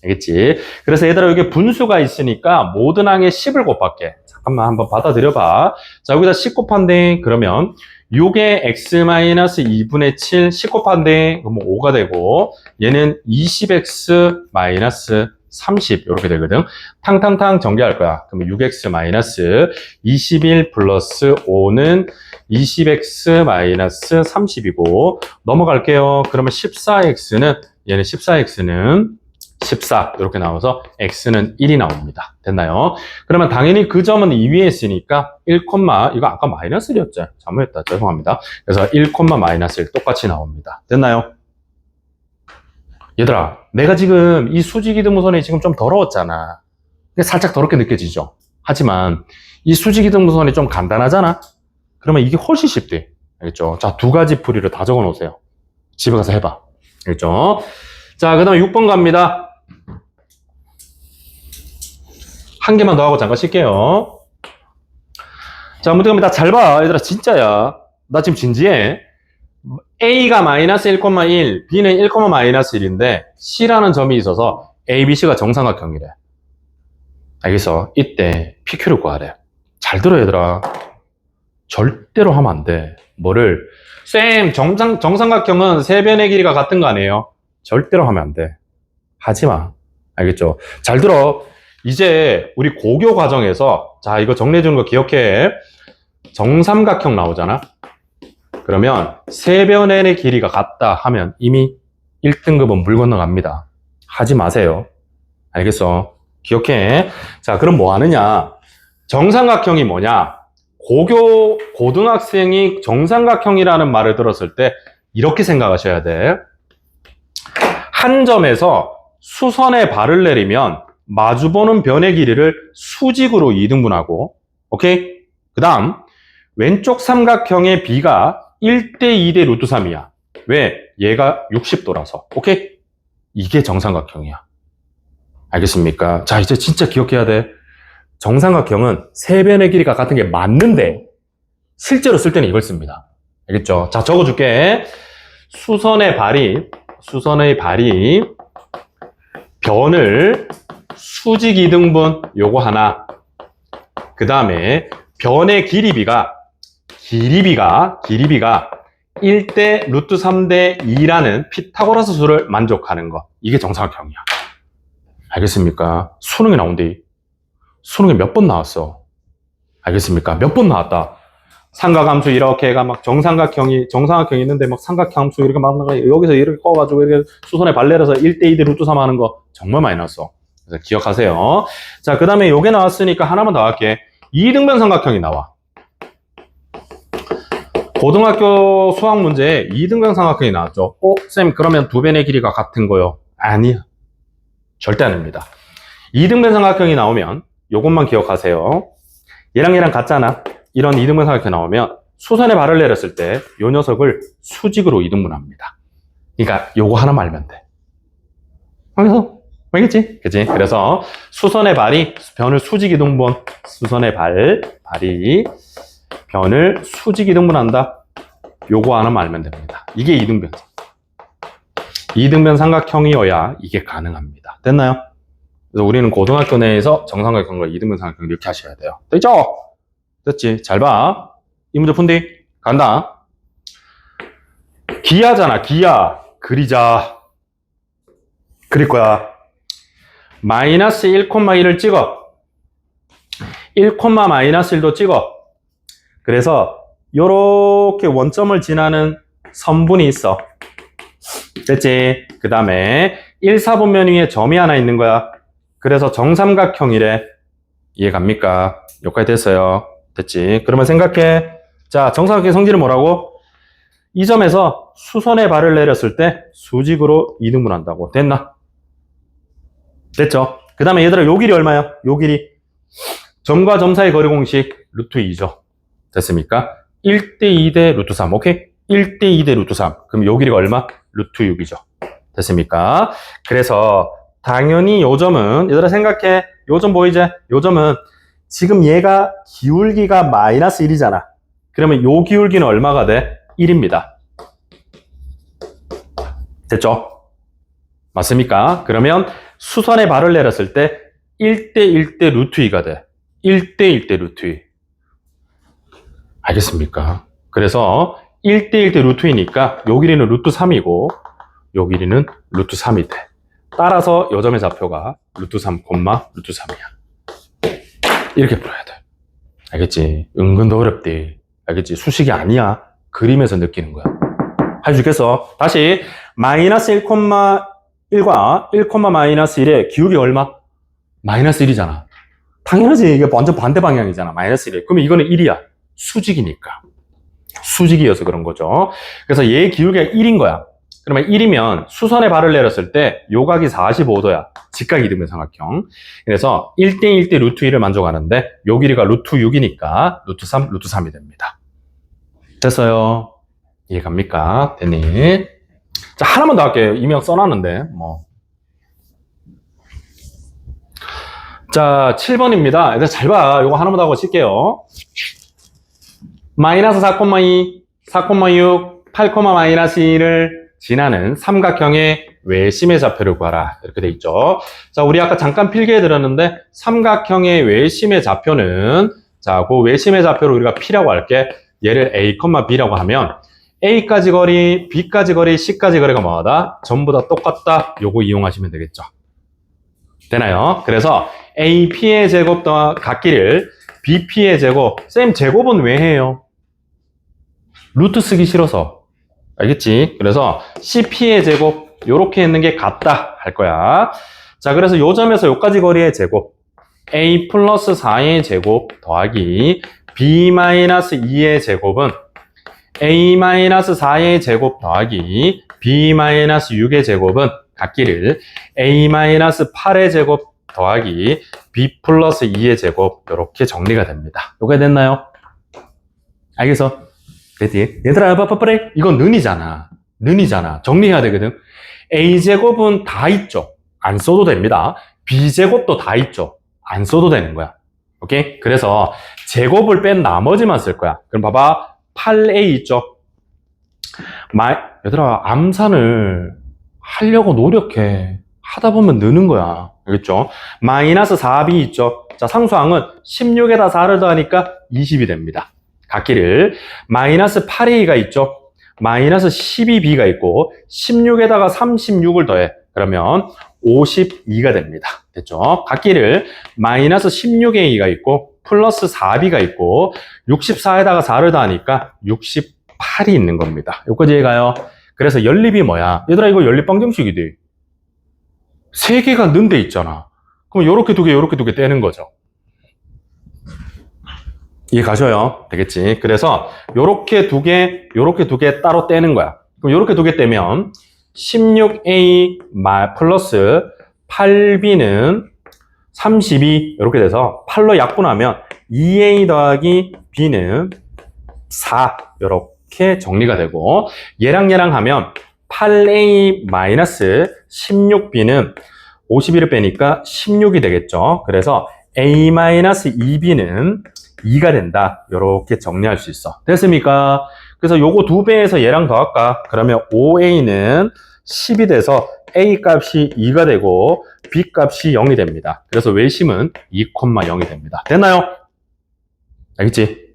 [SPEAKER 1] 알겠지? 그래서 얘들아, 여기 분수가 있으니까 모든 항에 10을 곱할게. 잠깐만 한번 받아들여봐. 자, 여기다 10 곱한데 그러면 6에 x-2분의 7 10 곱한데 그러면 5가 되고, 얘는 20x-30 이렇게 되거든. 탕탕탕 전개할 거야. 그러면 6x-21 플러스 5는 20x-30이고 넘어갈게요. 그러면 14x는 얘는 14x는 14 이렇게 나와서 x는 1이 나옵니다. 됐나요? 그러면 당연히 그 점은 2 위에 있으니까 1, 이거 아까 마이너스 1이었죠? 잘못했다. 죄송합니다. 그래서 1, 마이너스 1 똑같이 나옵니다. 됐나요? 얘들아, 내가 지금 이 수직이등분선이 지금 좀 더러웠잖아. 살짝 더럽게 느껴지죠? 하지만 이 수직이등분선이 좀 간단하잖아? 그러면 이게 훨씬 쉽대. 알겠죠? 자, 두 가지 풀이를 다 적어 놓으세요. 집에 가서 해봐. 알겠죠? 자, 그 다음에 6번 갑니다. 한 개만 더 하고 잠깐 쉴게요. 자, 문제 갑니다. 잘 봐. 얘들아, 진짜야. 나 지금 진지해. A가 마이너스 1,1, B는 1, 마이너스 1인데 C라는 점이 있어서 A, B, C가 정삼각형이래. 알겠어? 이때 PQ를 구하래. 잘 들어, 얘들아. 절대로 하면 안 돼. 뭐를? 쌤, 정삼각형은 세 변의 길이가 같은 거 아니에요? 절대로 하면 안 돼. 하지 마. 알겠죠? 잘 들어. 이제 우리 고교 과정에서, 자, 이거 정리해주는 거 기억해. 정삼각형 나오잖아? 그러면 세 변의 길이가 같다 하면 이미 1등급은 물 건너갑니다. 하지 마세요. 알겠어? 기억해. 자, 그럼 뭐 하느냐? 정삼각형이 뭐냐? 고등학생이 정삼각형이라는 말을 들었을 때 이렇게 생각하셔야 돼. 한 점에서 수선에 발을 내리면 마주보는 변의 길이를 수직으로 2등분하고, 오케이? 그 다음, 왼쪽 삼각형의 B가 1대 2대 루트 3이야. 왜? 얘가 60도라서. 오케이? 이게 정삼각형이야. 알겠습니까? 자, 이제 진짜 기억해야 돼. 정삼각형은 세 변의 길이가 같은 게 맞는데 실제로 쓸 때는 이걸 씁니다. 알겠죠? 자, 적어줄게. 수선의 발이 변을 수직 2등분 요거 하나. 그 다음에 변의 길이비가 1대 루트 3대 2라는 피타고라스 수를 만족하는 거. 이게 정삼각형이야. 알겠습니까? 수능에 나온대. 수능에 몇 번 나왔어. 알겠습니까? 몇 번 나왔다. 삼각함수 이렇게 해가 막 정삼각형이 있는데 막 삼각함수 이렇게 막 여기서 이렇게 꺼가지고 이렇게 수선에 발 내려서 1대 2대 루트 3 하는 거 정말 많이 나왔어. 그래서 기억하세요. 자, 그 다음에 요게 나왔으니까 하나만 더 할게. 이등변 삼각형이 나와. 고등학교 수학 문제에 이등변 삼각형이 나왔죠. 쌤, 그러면 두 변의 길이가 같은 거요? 아니야. 절대 아닙니다. 이등변 삼각형이 나오면 요것만 기억하세요. 얘랑 같잖아. 이런 이등변 삼각형이 나오면 수선에 발을 내렸을 때 요 녀석을 수직으로 이등분합니다. 그러니까 요거 하나만 알면 돼. 그래서 알겠지? 그치? 그래서 수선의 발이 변을 수직 이등분, 수선의 발이 변을 수직 이등분한다. 요거 하나만 알면 됩니다. 이게 이등변. 이등변 삼각형이어야 이게 가능합니다. 됐나요? 그래서 우리는 고등학교 내에서 정삼각형과 이등변 삼각형 이렇게 하셔야 돼요. 됐죠? 됐지? 잘 봐. 이 문제 푼디? 간다. 기하잖아, 기하. 그리자. 그릴 거야. 마이너스 1,1을 찍어. 1, 마이너스 1도 찍어. 그래서 요렇게 원점을 지나는 선분이 있어. 됐지? 그 다음에 1, 4분면 위에 점이 하나 있는 거야. 그래서 정삼각형이래. 이해 갑니까? 여기까지 됐어요. 됐지? 그러면 생각해. 자, 정삼각형 성질은 뭐라고? 이 점에서 수선의 발을 내렸을 때 수직으로 이등분한다고. 됐나? 됐죠? 그 다음에 얘들아, 요 길이 얼마야? 요 길이. 점과 점 사이 거리 공식 루트 2죠. 됐습니까? 1대2 대 루트 3. 오케이? 1대2 대 루트 3. 그럼 요 길이가 얼마? 루트 6이죠. 됐습니까? 그래서 당연히 요 점은, 얘들아 생각해. 요 점 보이지? 요 점은 지금 얘가 기울기가 마이너스 1이잖아. 그러면 요 기울기는 얼마가 돼? 1입니다. 됐죠? 맞습니까? 그러면 수선의 발을 내렸을 때 1대1 대 루트 2가 돼. 1대1 대 루트 2. 알겠습니까? 그래서 1대1 대 루트 2니까 요 길이는 루트 3이고 요 길이는 루트 3이 돼. 따라서 요 점의 좌표가 루트 3, 루트 3이야. 이렇게 풀어야 돼. 알겠지? 은근 더 어렵대. 알겠지? 수식이 아니야. 그림에서 느끼는 거야. 할 수 있겠어? 다시 마이너스 1,1과 1, 마이너스 1의 기울기 얼마? 마이너스 1이잖아. 당연하지. 이게 완전 반대 방향이잖아. 마이너스 1에. 그러면 이거는 1이야. 수직이니까. 수직이어서 그런 거죠. 그래서 얘 기울기가 1인 거야. 그러면 1이면 수선의 발을 내렸을 때 요각이 45도야. 직각 이등변 삼각형. 그래서 1대1 대 루트 2를 만족하는데 요 길이가 루트 6이니까 루트 3, 루트 3이 됩니다. 됐어요? 이해 갑니까? 됐니? 자, 하나만 더 할게요. 이미 써놨는데, 뭐. 자, 7번입니다. 일단 잘 봐. 이거 하나만 더 하고 칠게요. 마이너스 4,2, 4,6, 8, 마이너스 2를 지나는 삼각형의 외심의 좌표를 구하라. 이렇게 돼 있죠. 자, 우리 아까 잠깐 필기해 드렸는데, 삼각형의 외심의 좌표는, 자, 그 외심의 좌표를 우리가 P라고 할게. 얘를 A, B라고 하면, A까지 거리, B까지 거리, C까지 거리가 뭐하다? 전부 다 똑같다. 요거 이용하시면 되겠죠. 되나요? 그래서 AP의 제곱 더한 각기를 BP의 제곱. 쌤, 제곱은 왜 해요? 루트 쓰기 싫어서. 알겠지? 그래서 CP의 제곱, 요렇게 있는 게 같다 할 거야. 자, 그래서 요 점에서 요까지 거리의 제곱. A 플러스 4의 제곱 더하기 B-2의 제곱은 A-4의 제곱 더하기 B-6의 제곱은 같기를 A-8의 제곱 더하기 B 플러스 2의 제곱 이렇게 정리가 됩니다. 요게 됐나요? 알겠어? 됐지? 얘들아 빠빠빠래 이건 는이잖아. 정리해야 되거든. A제곱은 다 있죠. 안 써도 됩니다. B제곱도 다 있죠. 안 써도 되는 거야. 오케이? 그래서 제곱을 뺀 나머지만 쓸 거야. 그럼 봐봐. 8a 있죠? 얘들아, 암산을 하려고 노력해. 하다 보면 느는 거야. 알겠죠? 마이너스 4b 있죠? 자, 상수항은 16에다 4를 더하니까 20이 됩니다. 같기를 마이너스 8a가 있죠? 마이너스 12b가 있고 16에다가 36을 더해. 그러면 52가 됩니다. 됐죠? 같기를 마이너스 16a가 있고 플러스 4b가 있고 64에다가 4를 더하니까 68이 있는 겁니다. 여기까지 가요. 그래서 연립이 뭐야? 얘들아 이거 연립 방정식이 돼. 세 개가 는 데 있잖아. 그럼 요렇게 두 개, 요렇게 두 개 떼는 거죠. 이해 가셔요? 되겠지? 그래서 요렇게 두 개, 요렇게 두 개 따로 떼는 거야. 그럼 요렇게 두 개 떼면 16a 플러스 8b는 32 이렇게 돼서 8로 약분하면 2a 더하기 b는 4 이렇게 정리가 되고 얘랑 하면 8a 마이너스 16b는 51을 빼니까 16이 되겠죠. 그래서 a 마이너스 2b는 2가 된다. 이렇게 정리할 수 있어. 됐습니까? 그래서 요거 2배에서 얘랑 더할까? 그러면 5a는 10이 돼서 A 값이 2가 되고 B 값이 0이 됩니다. 그래서 외심은 2,0이 됩니다. 됐나요? 알겠지?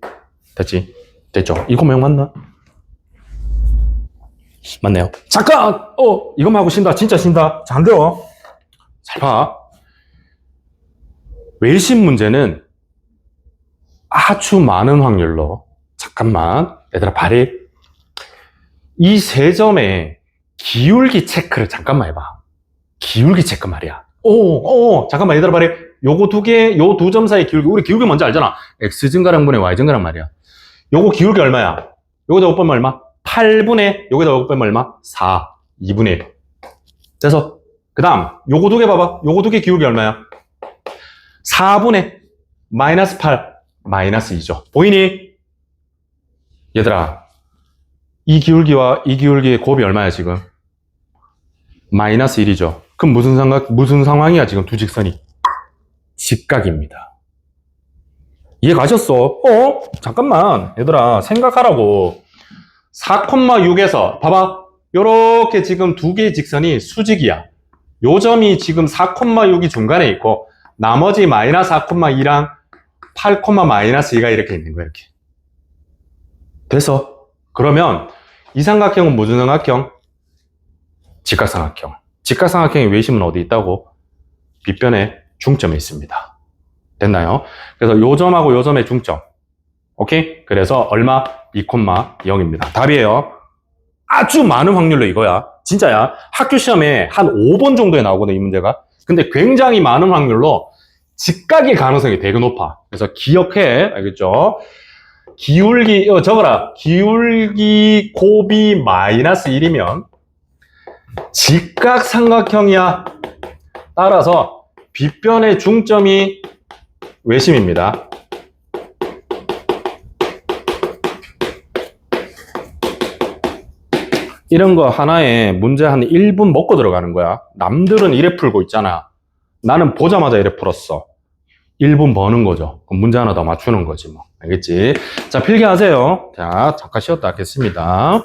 [SPEAKER 1] 됐지? 됐죠? 2,0 맞나? 맞네요. 잠깐! 이것만 하고 쉰다. 진짜 쉰다. 자, 안 돼요. 잘 봐. 외심 문제는 아주 많은 확률로, 잠깐만, 얘들아, 발이, 이 세 점에 기울기 체크를 잠깐만 해봐. 기울기 체크 말이야. 잠깐만, 얘들아, 발이, 요거 두 개, 요 두 점 사이 기울기, 우리 기울기 뭔지 알잖아. x 증가량분의 y 증가량 말이야. 요거 기울기 얼마야? 요거다 요거 빼면 얼마? 8분의, 요거다 요거 빼면 얼마? 4, 2분의 1. 그래서, 그 다음, 요거 두 개 봐봐. 요거 두 개 기울기 얼마야? 4분의 마이너스 8, 마이너스 2죠. 보이니? 얘들아, 이 기울기와 이 기울기의 곱이 얼마야, 지금? 마이너스 1이죠. 그럼 무슨 상황이야, 지금 두 직선이? 직각입니다. 이해 가셨어? 잠깐만. 얘들아, 생각하라고. 4,6에서, 봐봐. 요렇게 지금 두 개의 직선이 수직이야. 요 점이 지금 4,6이 중간에 있고, 나머지 마이너스 4,2랑 8, 마이너스 2가 이렇게 있는 거야, 이렇게. 돼서, 그러면, 이 삼각형은 무슨 삼각형? 직각삼각형. 직각삼각형의 외심은 어디 있다고? 빗변에 중점에 있습니다. 됐나요? 그래서 요 점하고 요 점의 중점. 오케이? 그래서 얼마? 2,0입니다. 답이에요. 아주 많은 확률로 이거야. 진짜야. 학교 시험에 한 5번 정도에 나오거든, 이 문제가. 근데 굉장히 많은 확률로 직각의 가능성이 되게 높아. 그래서 기억해. 알겠죠? 기울기, 적어라. 기울기 곱이 마이너스 1이면 직각삼각형이야. 따라서 빗변의 중점이 외심입니다. 이런 거 하나에 문제 한 1분 먹고 들어가는 거야. 남들은 이래 풀고 있잖아. 나는 보자마자 이래 풀었어. 1분 버는 거죠. 그럼 문제 하나 더 맞추는 거지 뭐. 알겠지? 자, 필기하세요. 자, 잠깐 쉬었다 하겠습니다.